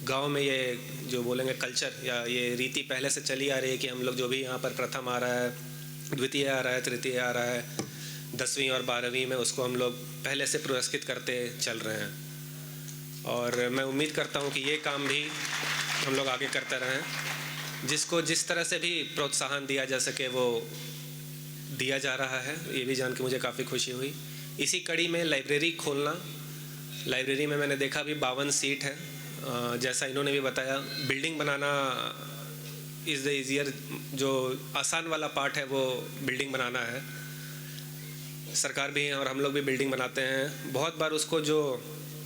Speaker 10: गांव में ये जो बोलेंगे कल्चर या ये रीति पहले से चली आ रही है कि हम लोग जो भी यहाँ पर प्रथम आ रहा है, द्वितीय आ रहा है, तृतीय आ रहा है, 10वीं और 12वीं में उसको हम लोग पहले से पुरस्कृत करते चल रहे हैं। और मैं उम्मीद करता हूँ कि ये काम भी हम लोग आगे करते रहें, जिसको जिस तरह से भी प्रोत्साहन दिया जा सके वो दिया जा रहा है। ये भी जान के मुझे काफ़ी खुशी हुई। इसी कड़ी में लाइब्रेरी खोलना, लाइब्रेरी में मैंने देखा अभी 52 सीट है। जैसा इन्होंने भी बताया, building banana is the easier, जो आसान वाला पार्ट है वो बिल्डिंग बनाना है। सरकार भी और हम लोग भी बिल्डिंग बनाते हैं, बहुत बार उसको जो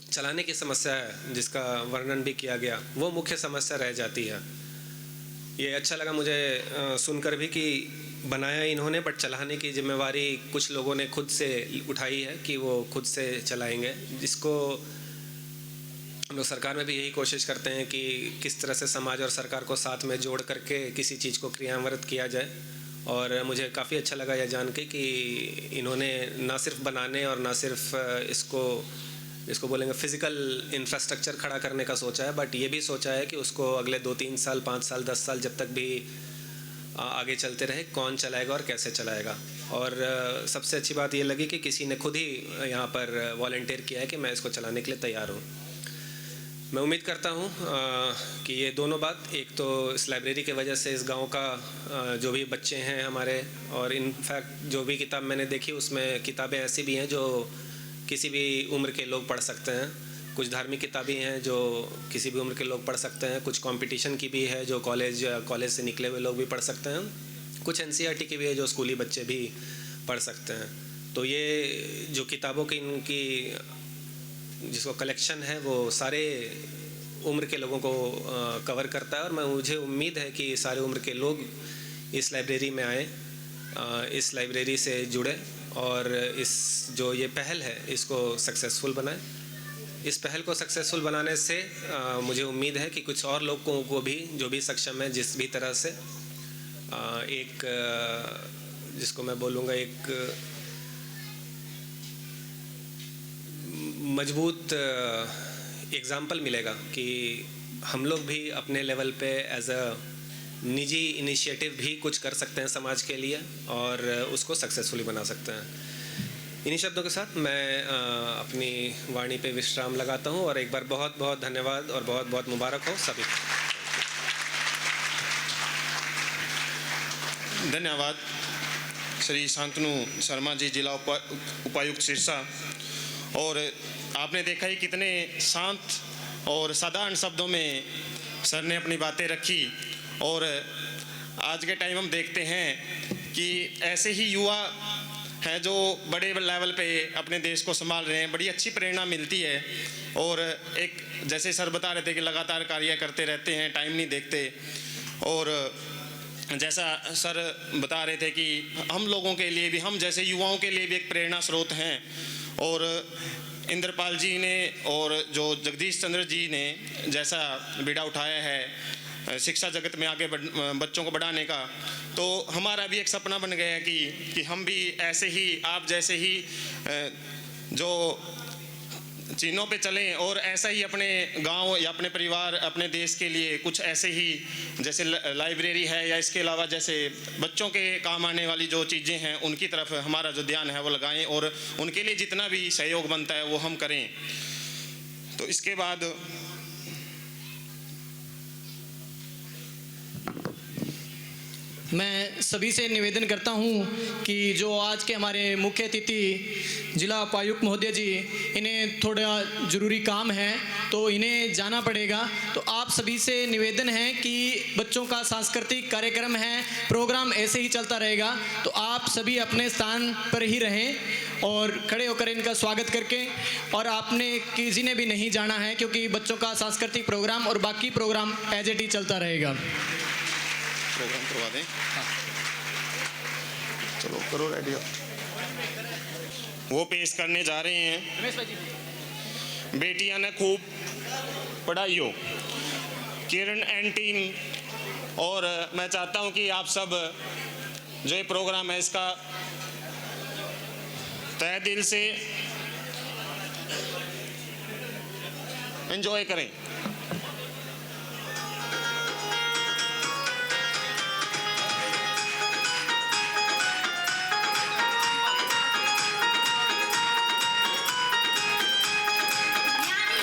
Speaker 10: चलाने की समस्या है जिसका वर्णन भी किया गया, वो मुख्य समस्या रह जाती है। ये अच्छा लगा मुझे सुनकर भी कि बनाया इन्होंने, बट चलाने की जिम्मेवारी कुछ लोगों ने खुद से उठाई है कि वो खुद से चलाएंगे, जिसको हम लोग सरकार में भी यही कोशिश करते हैं कि किस तरह से समाज और सरकार को साथ में जोड़ करके किसी चीज़ को क्रियान्वित किया जाए। और मुझे काफ़ी अच्छा लगा यह जान के कि इन्होंने ना सिर्फ बनाने और ना सिर्फ इसको बोलेंगे फिज़िकल इंफ्रास्ट्रक्चर खड़ा करने का सोचा है, बट ये भी सोचा है कि उसको अगले 2-3 साल, 5 साल, 10 साल जब तक भी आगे चलते रहे, कौन चलाएगा और कैसे चलाएगा। और सबसे अच्छी बात ये लगी कि किसी ने खुद ही यहाँ पर वॉलंटियर किया है कि मैं इसको चलाने के लिए तैयार हूँ। मैं उम्मीद करता हूँ कि ये दोनों बात, एक तो इस लाइब्रेरी के वजह से इस गांव का जो भी बच्चे हैं हमारे, और इनफैक्ट जो भी किताब मैंने देखी उसमें किताबें ऐसी भी हैं जो किसी भी उम्र के लोग पढ़ सकते हैं। कुछ धार्मिक किताबें हैं जो किसी भी उम्र के लोग पढ़ सकते हैं, कुछ कंपटीशन की भी है जो कॉलेज से निकले हुए लोग भी पढ़ सकते हैं, कुछ NCERT की भी है जो स्कूली बच्चे भी पढ़ सकते हैं। तो ये जो किताबों की इनकी जिसको कलेक्शन है वो सारे उम्र के लोगों को कवर करता है, और मुझे उम्मीद है कि सारे उम्र के लोग इस लाइब्रेरी में आए, इस लाइब्रेरी से जुड़े और इस जो ये पहल है इसको सक्सेसफुल बनाए। इस पहल को सक्सेसफुल बनाने से मुझे उम्मीद है कि कुछ और लोगों को भी जो भी सक्षम है, जिस भी तरह से एक जिसको मैं बोलूँगा एक मजबूत एग्ज़ाम्पल मिलेगा कि हम लोग भी अपने लेवल पे एज अ निजी इनिशिएटिव भी कुछ कर सकते हैं समाज के लिए और उसको सक्सेसफुली बना सकते हैं। इन्हीं शब्दों के साथ मैं अपनी वाणी पे विश्राम लगाता हूँ और एक बार बहुत बहुत धन्यवाद और बहुत बहुत मुबारक हो सभी को।
Speaker 8: धन्यवाद श्री शांतनु शर्मा जी, जिला उपायुक्त सिरसा। और आपने देखा ही कितने शांत और साधारण शब्दों में सर ने अपनी बातें रखी। और आज के टाइम हम देखते हैं कि ऐसे ही युवा हैं जो बड़े लेवल पे अपने देश को संभाल रहे हैं, बड़ी अच्छी प्रेरणा मिलती है। और एक जैसे सर बता रहे थे कि लगातार कार्य करते रहते हैं, टाइम नहीं देखते। और जैसा सर बता रहे थे कि हम लोगों के लिए भी, हम जैसे युवाओं के लिए भी एक प्रेरणा स्रोत हैं। और इंद्रपाल जी ने और जो जगदीश चंद्र जी ने जैसा बीड़ा उठाया है शिक्षा जगत में आगे बच्चों को बढ़ाने का, तो हमारा भी एक सपना बन गया है कि हम भी ऐसे ही, आप जैसे ही जो चिन्हों पे चलें और ऐसा ही अपने गांव या अपने परिवार, अपने देश के लिए कुछ ऐसे ही जैसे लाइब्रेरी है या इसके अलावा जैसे बच्चों के काम आने वाली जो चीज़ें हैं उनकी तरफ हमारा जो ध्यान है वो लगाएं और उनके लिए जितना भी सहयोग बनता है वो हम करें। तो इसके बाद
Speaker 7: मैं सभी से निवेदन करता हूं कि जो आज के हमारे मुख्य अतिथि जिला उपायुक्त महोदय जी, इन्हें थोड़ा ज़रूरी काम है तो इन्हें जाना पड़ेगा। तो आप सभी से निवेदन है कि बच्चों का सांस्कृतिक कार्यक्रम है, प्रोग्राम ऐसे ही चलता रहेगा, तो आप सभी अपने स्थान पर ही रहें और खड़े होकर इनका स्वागत करके, और आपने किसी ने भी नहीं जाना है क्योंकि बच्चों का सांस्कृतिक प्रोग्राम और बाकी प्रोग्राम एज इट ही चलता रहेगा।
Speaker 8: प्रोग्राम करवा दें। चलो करो रेडी। वो पेश करने जा रहे हैं बेटियां ने खूब पढ़ाई हो, किरण एंड टीम। और मैं चाहता हूं कि आप सब जो ये प्रोग्राम है इसका तहे दिल से एंजॉय करें।
Speaker 11: यानी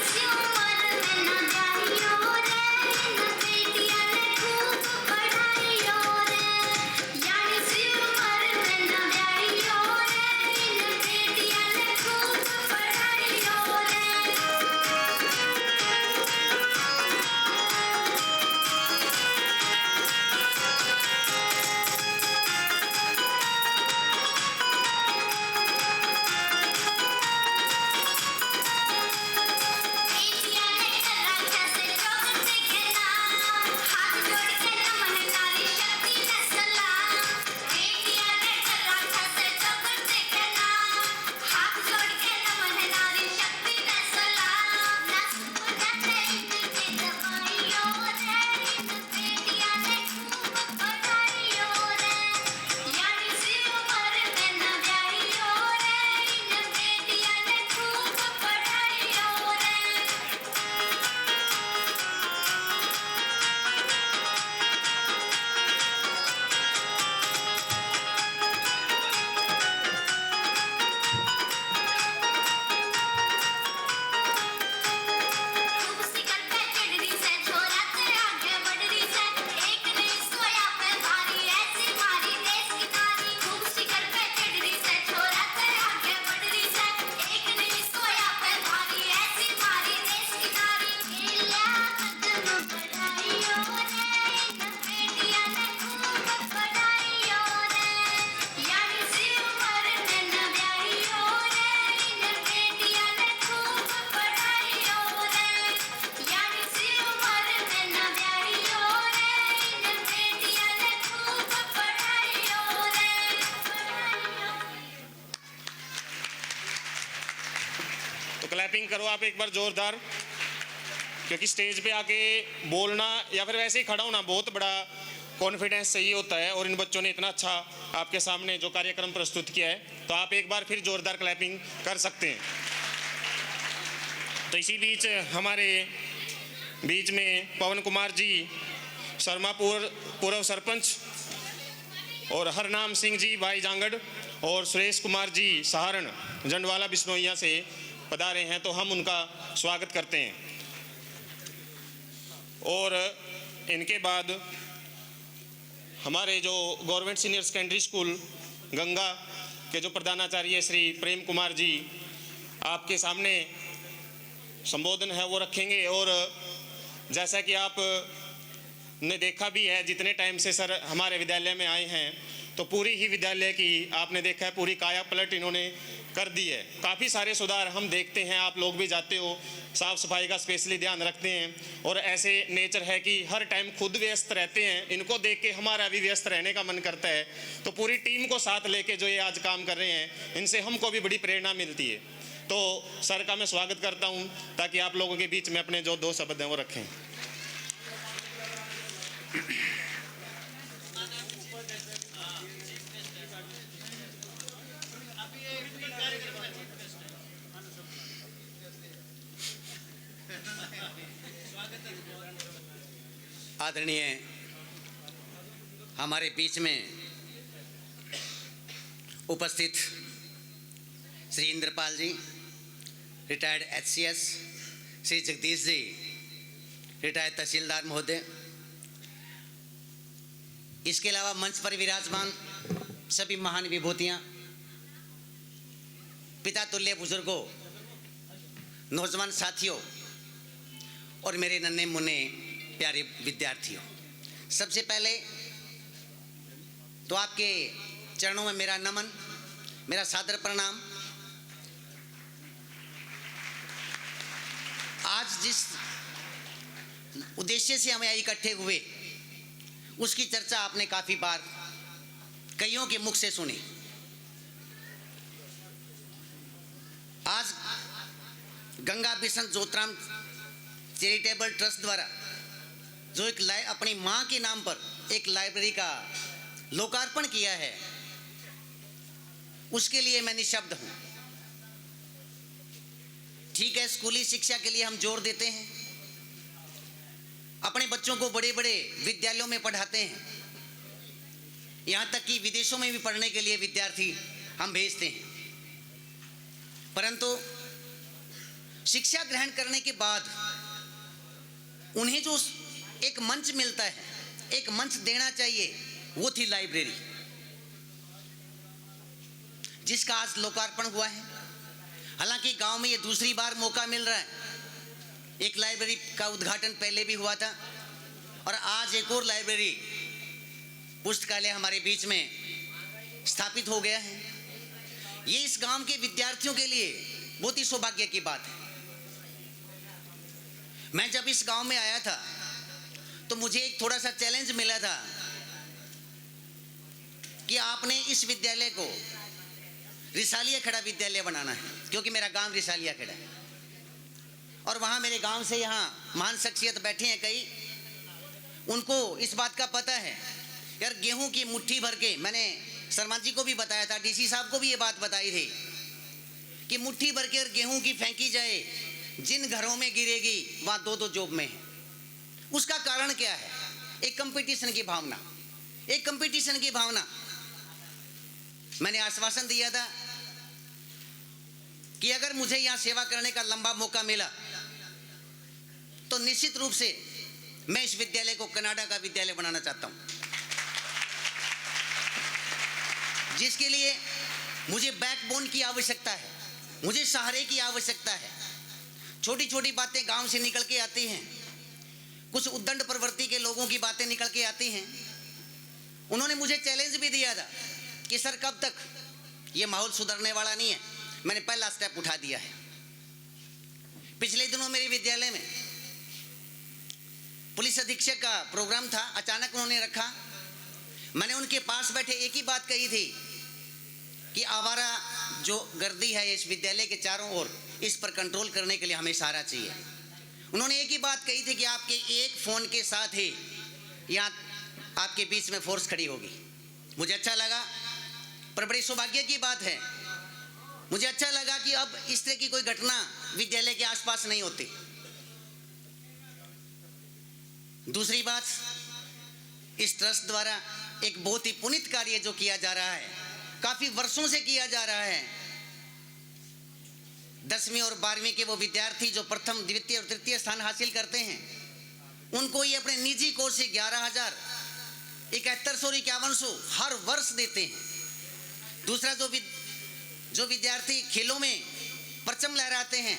Speaker 8: क्लैपिंग करो आप एक बार जोरदार, क्योंकि स्टेज पे आके बोलना या फिर वैसे ही खड़ा होना बहुत बड़ा कॉन्फिडेंस चाहिए होता है, और इन बच्चों ने इतना अच्छा आपके सामने जो कार्यक्रम प्रस्तुत किया है, तो आप एक बार फिर जोरदार क्लैपिंग कर सकते हैं। तो इसी बीच हमारे बीच में पवन कुमार जी शर्मा पूर्व सरपंच, और हरनाम सिंह जी भाई जांगड़, और सुरेश कुमार जी सहारण जंडवाला बिश्नोइया से पधारे हैं, तो हम उनका स्वागत करते हैं। और इनके बाद हमारे जो government senior secondary school Ganga के जो प्रधानाचार्य श्री प्रेम कुमार जी आपके सामने संबोधन है वो रखेंगे। और जैसा कि आप ने देखा भी है, जितने टाइम से सर हमारे विद्यालय में आए हैं, तो पूरी ही विद्यालय की आपने देखा है पूरी काया पलट इन्होंने कर दी है। काफ़ी सारे सुधार हम देखते हैं, आप लोग भी जाते हो, साफ़ सफाई का स्पेशली ध्यान रखते हैं, और ऐसे नेचर है कि हर टाइम खुद व्यस्त रहते हैं, इनको देख के हमारा भी व्यस्त रहने का मन करता है। तो पूरी टीम को साथ लेके जो ये आज काम कर रहे हैं, इनसे हमको भी बड़ी प्रेरणा मिलती है। तो सर का मैं स्वागत करता हूँ, ताकि आप लोगों के बीच में अपने जो 2 शब्द हैं वो रखें।
Speaker 4: आदरणीय हमारे बीच में उपस्थित श्री इंद्रपाल जी, रिटायर्ड HCS, श्री जगदीश जी, रिटायर्ड तहसीलदार महोदय, इसके अलावा मंच पर विराजमान सभी महान विभूतियां, पिता तुल्य बुजुर्गों, नौजवान साथियों और मेरे नन्हे मुन्ने प्यारे विद्यार्थियों, सबसे पहले तो आपके चरणों में मेरा नमन, मेरा सादर प्रणाम। आज जिस उद्देश्य से हम यहाँ इकट्ठे हुए, उसकी चर्चा आपने काफी बार कईयों के मुख से सुनी। आज गंगा बिशन जोतराम चैरिटेबल ट्रस्ट द्वारा जो एक अपनी मां के नाम पर एक लाइब्रेरी का लोकार्पण किया है, उसके लिए मैं निशब्द हूं। ठीक है, स्कूली शिक्षा के लिए हम जोर देते हैं, अपने बच्चों को बड़े बड़े विद्यालयों में पढ़ाते हैं, यहां तक कि विदेशों में भी पढ़ने के लिए विद्यार्थी हम भेजते हैं, परंतु शिक्षा ग्रहण करने के बाद उन्हें जो एक मंच मिलता है, एक मंच देना चाहिए, वो थी लाइब्रेरी, जिसका आज लोकार्पण हुआ है। हालांकि गांव में ये दूसरी बार मौका मिल रहा है, एक लाइब्रेरी का उद्घाटन पहले भी हुआ था, और आज एक और लाइब्रेरी पुस्तकालय हमारे बीच में स्थापित हो गया है। ये इस गांव के विद्यार्थियों के लिए बहुत ही सौभाग्य की बात है। मैं जब इस गांव में आया था तो मुझे एक थोड़ा सा चैलेंज मिला था कि आपने इस विद्यालय को रिसालिया खेड़ा विद्यालय बनाना है, क्योंकि मेरा गांव रिसालिया खेड़ा है, और वहां मेरे गांव से यहाँ महान शख्सियत बैठे हैं कई, उनको इस बात का पता है। यार गेहूं की मुट्ठी भर के, मैंने शर्मा जी को भी बताया था, DC साहब को भी ये बात बताई थी कि मुट्ठी भर के गेहूं की फेंकी जाए, जिन घरों में गिरेगी वहां 2-2 जॉब में है। उसका कारण क्या है? एक कंपटीशन की भावना, एक कंपटीशन की भावना। मैंने आश्वासन दिया था कि अगर मुझे यहां सेवा करने का लंबा मौका मिला तो निश्चित रूप से मैं इस विद्यालय को कनाडा का विद्यालय बनाना चाहता हूं, जिसके लिए मुझे बैकबोन की आवश्यकता है, मुझे सहारे की आवश्यकता है। छोटी छोटी बातें गांव से निकल के आती हैं, कुछ उद्दंड प्रवृत्ति के लोगों की बातें निकल के आती हैं। उन्होंने मुझे चैलेंज भी दिया था कि सर कब तक, ये माहौल सुधरने वाला नहीं है। मैंने पहला स्टेप उठा दिया है। पिछले दिनों मेरे विद्यालय में पुलिस अधीक्षक का प्रोग्राम था, अचानक उन्होंने रखा। मैंने उनके पास बैठे एक ही बात कही थी कि आवारा जो गर्दी है इस विद्यालय के चारों ओर, इस पर कंट्रोल करने के लिए हमें सहारा चाहिए। उन्होंने एक ही बात कही थी कि आपके एक फ़ोन के साथ ही यहाँ आपके बीच में फोर्स खड़ी होगी। मुझे अच्छा लगा, पर बड़ी सौभाग्य की बात है, मुझे अच्छा लगा कि अब इस तरह की कोई घटना विद्यालय के आसपास नहीं होती। दूसरी बात, इस ट्रस्ट द्वारा एक बहुत ही पुनीत कार्य जो किया जा रहा है, काफी वर्षों से किया जा रहा है। 10वीं और 12वीं के वो विद्यार्थी जो प्रथम, द्वितीय और तृतीय स्थान हासिल करते हैं, उनको ये अपने निजी कोर्स से 11,7151 हर वर्ष देते हैं। दूसरा, जो विद्यार्थी खेलों में परचम लहराते हैं,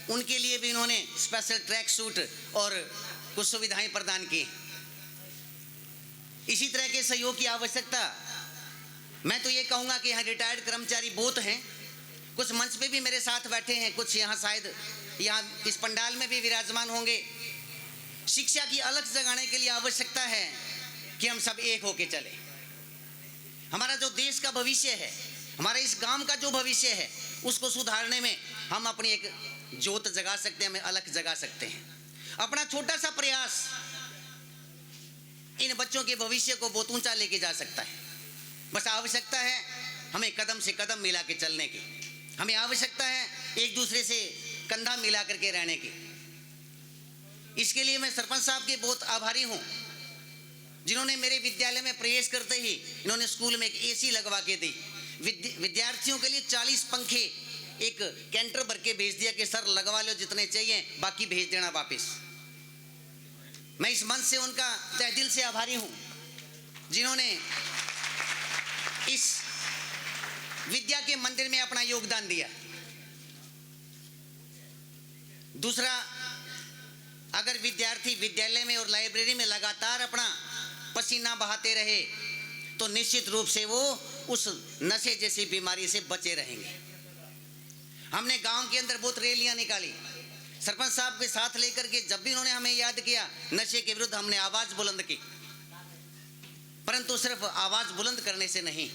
Speaker 4: उनके लिए भी इन्होंने स्पेशल ट्रैक सूट और कुछ सुविधाएं प्रदान की। इसी तरह के सहयोग की आवश्यकता, मैं तो ये कहूँगा कि यहाँ रिटायर्ड कर्मचारी बहुत हैं, कुछ मंच पे भी मेरे साथ बैठे हैं, कुछ यहाँ शायद यहाँ इस पंडाल में भी विराजमान होंगे। शिक्षा की अलग जगाने के लिए आवश्यकता है कि हम सब एक होके चले। हमारा जो देश का भविष्य है, हमारे इस गांव का जो भविष्य है, उसको सुधारने में हम अपनी एक ज्योत जगा सकते हैं, हमें अलग जगा सकते हैं। अपना छोटा सा प्रयास इन बच्चों के भविष्य को बहुत ऊंचा लेके जा सकता है। बस आवश्यकता है हमें कदम से कदम मिला के चलने की, हमें आवश्यकता है एक दूसरे से कंधा मिला करके रहने की। इसके लिए मैं सरपंच साहब के बहुत आभारी हूँ, जिन्होंने मेरे विद्यालय में प्रवेश करते ही इन्होंने स्कूल में एक एसी लगवा के दी। विद्यार्थियों के लिए 40 पंखे एक कैंटर भर के भेज दिया कि सर लगवा लो जितने चाहिए, बाकी भेज देना वापस। मैं इस मंच से उनका तहे दिल से आभारी हूँ, जिन्होंने इस विद्या के मंदिर में अपना योगदान दिया। दूसरा, अगर विद्यार्थी विद्यालय में और लाइब्रेरी में लगातार अपना पसीना बहाते रहे तो निश्चित रूप से वो उस नशे जैसी बीमारी से बचे रहेंगे। हमने गांव के अंदर बहुत रैलियां निकाली, सरपंच साहब के साथ लेकर के, जब भी उन्होंने हमें याद किया नशे के विरुद्ध हमने आवाज बुलंद की। परंतु सिर्फ आवाज बुलंद करने से नहीं,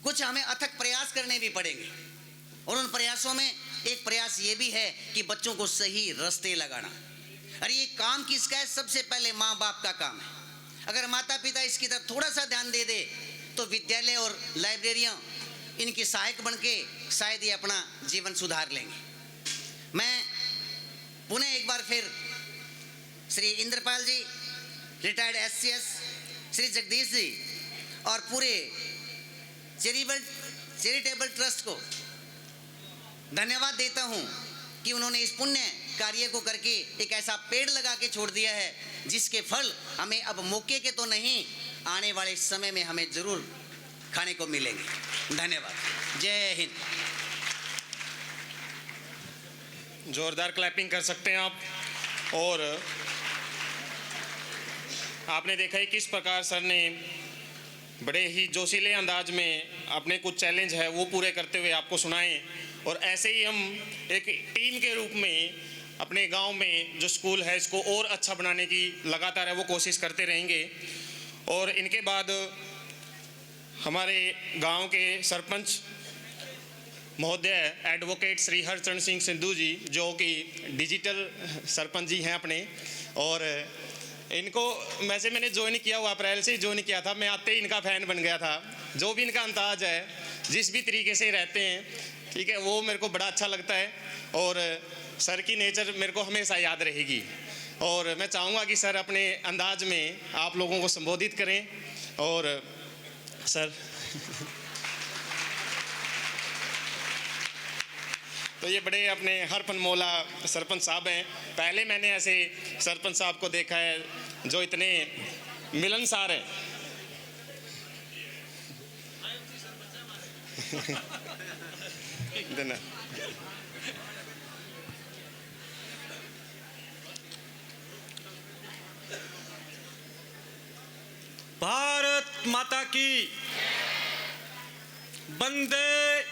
Speaker 4: कुछ हमें अथक प्रयास करने भी पड़ेंगे। और उन प्रयासों में एक प्रयास ये भी है कि बच्चों को सही रास्ते लगाना। अरे ये काम किसका है? सबसे पहले माँ बाप का काम है। अगर माता पिता इसकी तरफ थोड़ा सा ध्यान दे दे तो विद्यालय और लाइब्रेरियाँ इनके सहायक बन के शायद ये अपना जीवन सुधार लेंगे। मैं पुनः एक बार फिर श्री इंद्रपाल जी, रिटायर्ड SCS, श्री जगदीश जी और पूरे चैरिटेबल ट्रस्ट को धन्यवाद देता हूँ कि उन्होंने इस पुण्य कार्य को करके एक ऐसा पेड़ लगा के छोड़ दिया है, जिसके फल हमें अब मौके के तो नहीं, आने वाले समय में हमें जरूर खाने को मिलेंगे। धन्यवाद। जय हिंद।
Speaker 8: जोरदार क्लैपिंग कर सकते हैं आप। और आपने देखा है किस प्रकार सर ने बड़े ही जोशीले अंदाज में अपने कुछ चैलेंज है वो पूरे करते हुए आपको सुनाए। और ऐसे ही हम एक टीम के रूप में अपने गांव में जो स्कूल है इसको और अच्छा बनाने की लगातार है वो कोशिश करते रहेंगे। और इनके बाद हमारे गांव के सरपंच महोदय एडवोकेट श्री हरचरण सिंह सिंधु जी, जो कि डिजिटल सरपंच जी हैं अपने, और इनको वैसे मैंने ज्वाइन किया हुआ, अप्रैल से ज्वाइन किया था, मैं आते ही इनका फ़ैन बन गया था। जो भी इनका अंदाज है, जिस भी तरीके से रहते हैं, ठीक है, वो मेरे को बड़ा अच्छा लगता है। और सर की नेचर मेरे को हमेशा याद रहेगी। और मैं चाहूँगा कि सर अपने अंदाज में आप लोगों को संबोधित करें। और सर तो ये बड़े अपने हरफन मौला सरपंच साहब हैं। पहले मैंने ऐसे सरपंच साहब को देखा है जो इतने मिलनसार हैं।
Speaker 1: भारत माता की वंदे।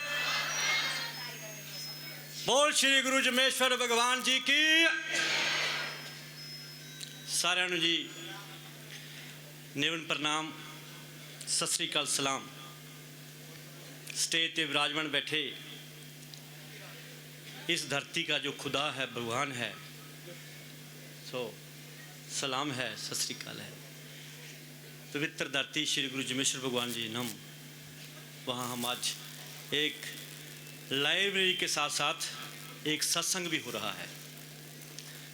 Speaker 1: बोल श्री गुरु जमेश्वर भगवान जी की। साਰਿਆਂ ਨੂੰ जी निवन प्रणाम, सत श्री अकाल, सलाम। स्टेज ते विराजमान बैठे
Speaker 11: इस धरती का जो खुदा है, भगवान है, सो सलाम है, सत श्री अकाल है। पवित्र धरती श्री गुरु जमेश्वर भगवान जी नम, वहाँ हम आज एक लाइब्रेरी के साथ साथ एक सत्संग भी हो रहा है।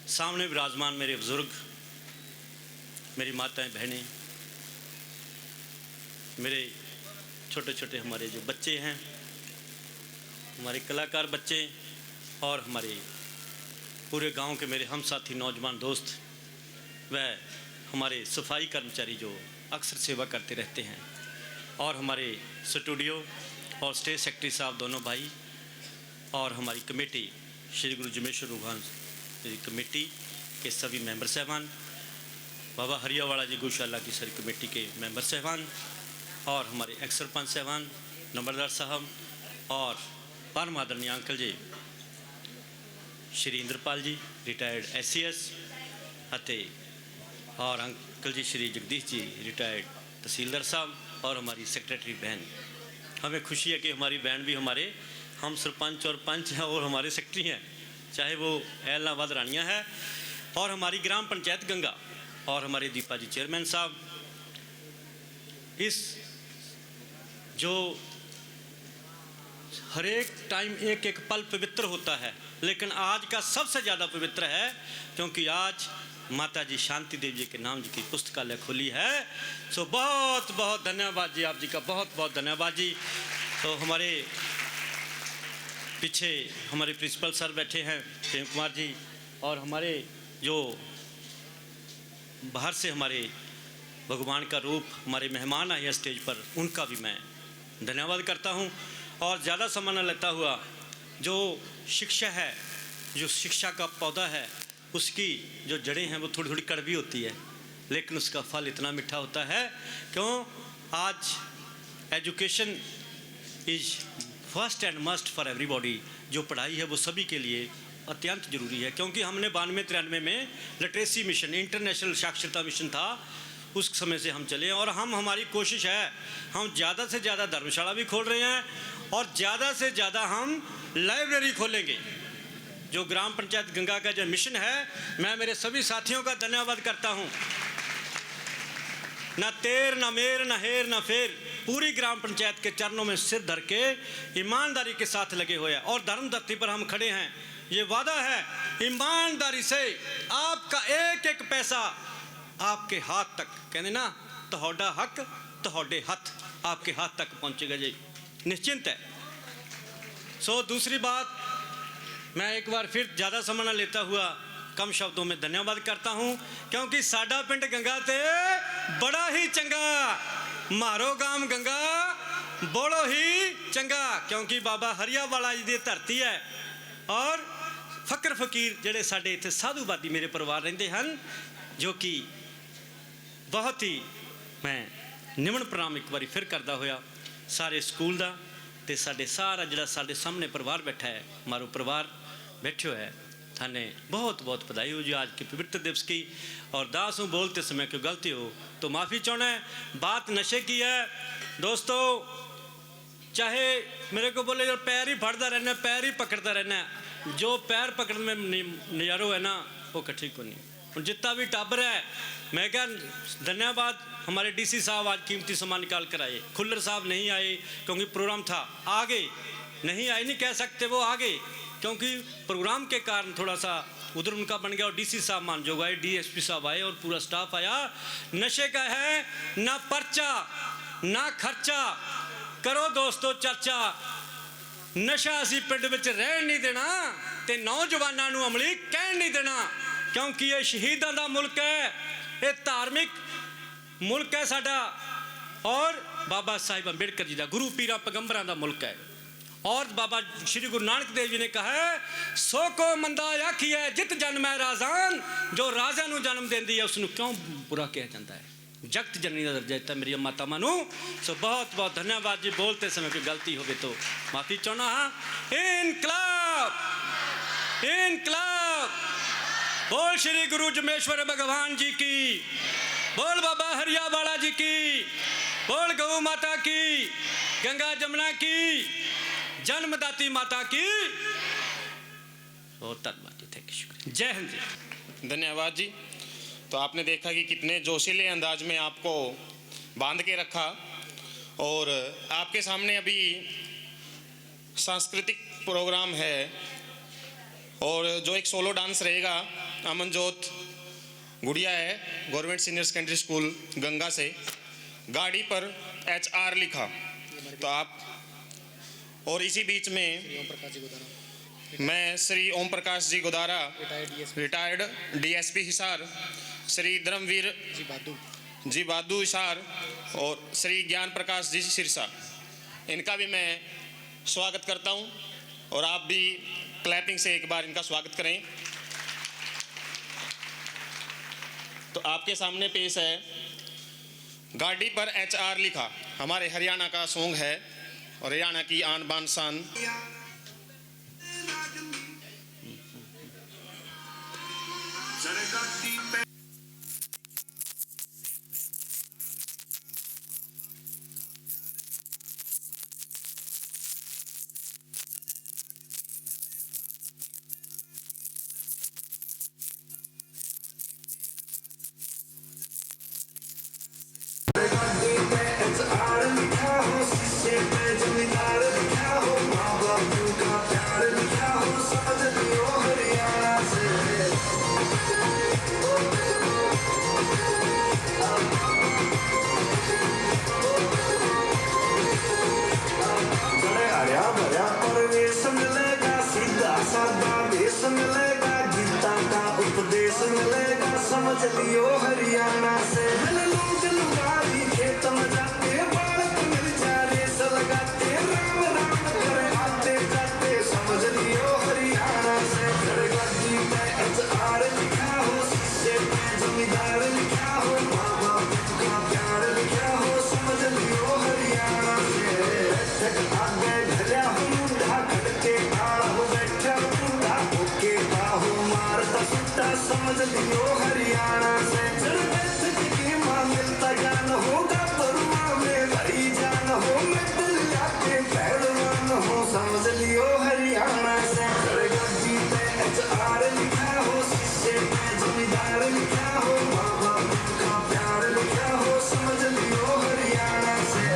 Speaker 11: सामने विराजमान मेरे बुजुर्ग, मेरी माताएं, बहनें, मेरे छोटे छोटे हमारे जो बच्चे हैं, हमारे कलाकार बच्चे, और हमारे पूरे गांव के मेरे हम साथी नौजवान दोस्त, वह हमारे सफाई कर्मचारी जो अक्सर सेवा करते रहते हैं, और हमारे स्टूडियो और स्टेज सेक्रेटरी साहब दोनों भाई, और हमारी कमेटी श्री गुरु जमेश्वर भगवान कमेटी के सभी मेंबर साहबान, बाबा हरियावाला जी गौशाला की सारी कमेटी के मेंबर साहबान, और हमारे एक्स सरपंच साहबान, नंबरदार साहब, और परम आदरणीय अंकल जी श्री इंद्रपाल जी रिटायर्ड SCS, और अंकल जी श्री जगदीश जी रिटायर्ड तहसीलदार साहब, और हमारी सेक्रेटरी बहन। हमें खुशी है कि हमारी बहन भी हमारे हम सरपंच और पंच हैं और हमारे सेक्रेटरी हैं, चाहे वो एलनाबाद रानिया है, और हमारी ग्राम पंचायत गंगा, और हमारे दीपा जी चेयरमैन साहब। इस जो हर एक टाइम एक एक पल पवित्र होता है, लेकिन आज का सबसे ज़्यादा पवित्र है, क्योंकि आज माता जी शांति देवी जी के नाम जी की पुस्तकालय खुली है। सो बहुत बहुत धन्यवाद जी, आप जी का बहुत बहुत धन्यवाद जी। तो हमारे पीछे हमारे प्रिंसिपल सर बैठे हैं, प्रेम कुमार जी, और हमारे जो बाहर से हमारे भगवान का रूप हमारे मेहमान आए हैं स्टेज पर, उनका भी मैं धन्यवाद करता हूं। और ज़्यादा समय न लेता हुआ, जो शिक्षा है, जो शिक्षा का पौधा है, उसकी जो जड़ें हैं वो थोड़ी थोड़ी कड़वी होती है, लेकिन उसका फल इतना मीठा होता है। क्यों? आज education is first and must for everybody. जो पढ़ाई है वो सभी के लिए अत्यंत जरूरी है, क्योंकि हमने 92-93 में लिटरेसी मिशन, इंटरनेशनल साक्षरता मिशन था, उस समय से हम चले, और हमारी कोशिश है, हम ज़्यादा से ज़्यादा धर्मशाला भी खोल रहे हैं, और ज़्यादा से ज़्यादा हम लाइब्रेरी खोलेंगे। जो ग्राम पंचायत गंगा का जो मिशन है, मैं मेरे सभी साथियों का धन्यवाद करता हूँ। न तेर न मेर न हेर न फेर, पूरी ग्राम पंचायत के चरणों में सिर धर के ईमानदारी के साथ लगे हुए हैं, और धर्म धरती पर हम खड़े हैं। ये वादा है, ईमानदारी से आपका एक एक पैसा आपके हाथ तक, कहने ना, तोहड़ा हक तोहड़े हाथ, आपके हाथ तक पहुँचेगा जी, निश्चिंत है। सो दूसरी बात, मैं एक बार फिर ज़्यादा समय न लेता हुआ कम शब्दों में धन्यवाद करता हूं, क्योंकि साडा पिंड गंगा ते बड़ा ही चंगा, मारो गांव गंगा बड़ो ही चंगा, क्योंकि बाबा हरियावाला जी की धरती है। और फकर फकीर जेडे साडे इत्थे साधुवादी मेरे परिवार रहिंदे हन, जो कि बहुत ही मैं निमन प्रणाम एक बारी फिर करदा होया सारे स्कूल दा, ते साडे सारा जिहड़ा साडे सामने परिवार बैठा है, मारो परिवार बैठो है, थाने बहुत बहुत बधाई हो जी आज के पवित्र दिवस की। और दास हूँ बोलते समय कोई गलती हो तो माफ़ी चाहना है। बात नशे की है दोस्तों, चाहे मेरे को बोले यार पैर ही फड़ता रहना, पैर ही पकड़ता रहना, जो पैर पकड़ने में नज़ारो है ना, वो कठी को नहीं। जितना भी टाबर है, मैं क्या धन्यवाद, हमारे DC साहब आज कीमती सामान निकाल कर आए, खुल्लर साहब नहीं आए क्योंकि प्रोग्राम था, आगे नहीं आए, नहीं कह सकते वो आगे, क्योंकि प्रोग्राम के कारण थोड़ा सा उधर उनका बन गया, और DC साहब मान जो आए, DSP साहब आए, और पूरा स्टाफ आया। नशे का है ना पर्चा ना खर्चा, करो दोस्तों चर्चा, नशा असी पिंड विच रहन नहीं देना, ते नौजवानों नूं अमली कहन नहीं देना, क्योंकि ये शहीदां दा मुल्क है, ये धार्मिक मुल्क है साडा, और बाबा साहिब अंबेडकर जी का, गुरु पीरा पैगंबरां दा मुल्क है। और बाबा श्री गुरु नानक देव जी ने कहा है, सो को मंदा आखी है जित जन्म है राजान, जो राजा नूं जन्म देंदी है उसनूं क्यों बुरा कहा जाता है, जगत जननी का दर्जा दिता मेरी माता मानू। सो बहुत बहुत धन्यवाद जी, बोलते समय कोई गलती हो तो माफी चाहना हाँ। इनकलाब इनकलाब, बोल श्री गुरु जमेश्वर भगवान जी की, बोल बाबा हरियावाला जी की, बोल गौ माता की, गंगा जमुना की, जन्मदाती माता की बहुत धन्यवाद जी, थैंक यू, शुक्रिया, जय हिंद जी।
Speaker 8: धन्यवाद जी। तो आपने देखा कि कितने जोशीले अंदाज में आपको बांध के रखा, और आपके सामने अभी सांस्कृतिक प्रोग्राम है, और जो एक सोलो डांस रहेगा, अमनजोत गुड़िया है, government senior secondary school Ganga से, गाड़ी पर HR लिखा। तो आप, और इसी बीच में मैं श्री ओम प्रकाश जी गोदारा, रिटायर्ड DSP हिसार, श्री धर्मवीर जी बादू हिसार, और श्री ज्ञान प्रकाश जी सिरसा, इनका भी मैं स्वागत करता हूं, और आप भी क्लैपिंग से एक बार इनका स्वागत करें। तो आपके सामने पेश है गाड़ी पर HR लिखा, हमारे हरियाणा का सॉन्ग है और हरियाणा की आन बान शान।
Speaker 12: समझ लियो हरियाणा से लोग लुगारी खेत में जाते बालक मिल जा रेस लगाते राम राम करे आते जाते समझ लियो हरियाणा से गड्डी पे HR लिखा हो शीशे पे जमींदार लिखा हो माँ बाप का प्यार लिखा हो समझ लियो हरियाणा से आगे भला हो मुंडा खड़के आड़ा हो बैठा मुंडा ओके बाहू मारता सुट्टा समझ लियो हरियाणा से की मां मिलता ज्ञान होगा परुआ में भरी जान हो मेडल लाके पहलवान हो समझ लियो हरियाणा से गड्डी पे HR लिखा हो शीशे पे जमींदार लिखा हो माँ बाप का प्यार लिखा हो समझ लियो हरियाणा से।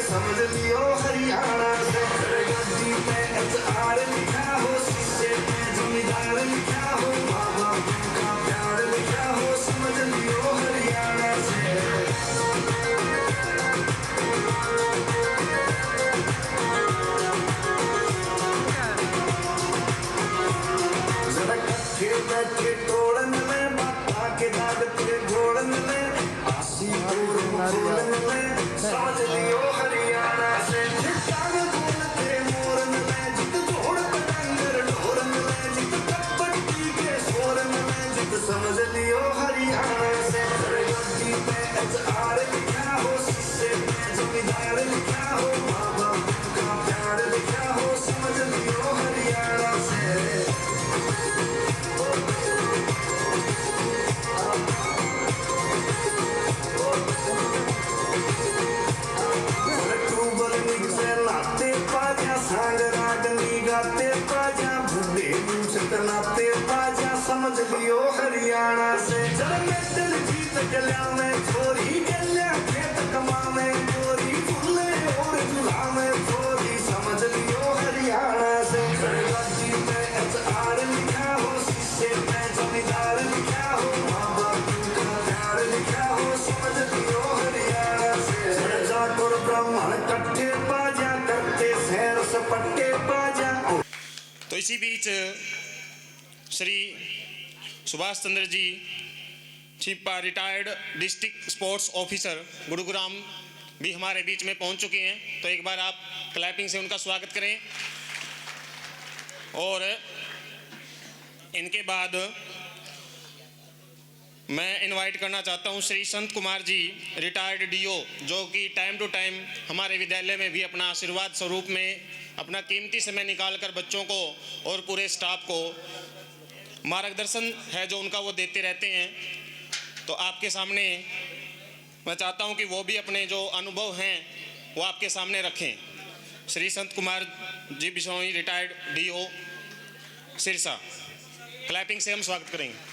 Speaker 12: समझ लियो हरियाणा से गड्डी पे HR लिखा हो शीशे पे जमींदार लिखा हो माँ बाप का प्यार लिखा हो समझ लियो हरियाणा से। जरा कट्ठे बैठे तोड़न में बापा के दाग तेरे घोड़न में आसी दूर खोलन में समझ लियो हरियाणा से। जितान बोलते मोरन में जित घोड़ पतंगर ढोरन में जित कपट्टी के शोरन में जित समझ लियो हरियाणा से। गड्डी पे HR लिखा हो शीशे पे जमींदार लिखा हो माँ बाप का प्यार लिखा हो समझ लियो हरियाणा से। गाते बाजा बुढ़े नाते बाजा समझ लियो हरियाणा से। जब मेडल जीत गलिया में छोरी गलिया खेत कमा में गोरी फूले और झूला में छोरी समझ लियो हरियाणा से। गड्डी पे HR लिखा हो शीशे पे जमींदार लिखा हो माँ बाप का प्यार लिखा हो समझ लियो हरियाणा से। जाटोर ब्राह्मण कट्ठे बाजा करते शहर सपट्टे बाजा।
Speaker 8: तो इसी बीच श्री सुभाष चंद्र जी छिपा, retired district sports officer Gurugram, भी हमारे बीच में पहुंच चुके हैं। तो एक बार आप क्लैपिंग से उनका स्वागत करें। और इनके बाद मैं इनवाइट करना चाहता हूं श्री संत कुमार जी, रिटायर्ड DO, जो कि टाइम टू टाइम हमारे विद्यालय में भी अपना आशीर्वाद स्वरूप में अपना कीमती समय निकालकर बच्चों को और पूरे स्टाफ को मार्गदर्शन है जो उनका वो देते रहते हैं। तो आपके सामने मैं चाहता हूं कि वो भी अपने जो अनुभव हैं वो आपके सामने रखें। Shri Sant Kumar ji Bishnoi, retired DO Sirsa. Clapping से हम स्वागत करेंगे।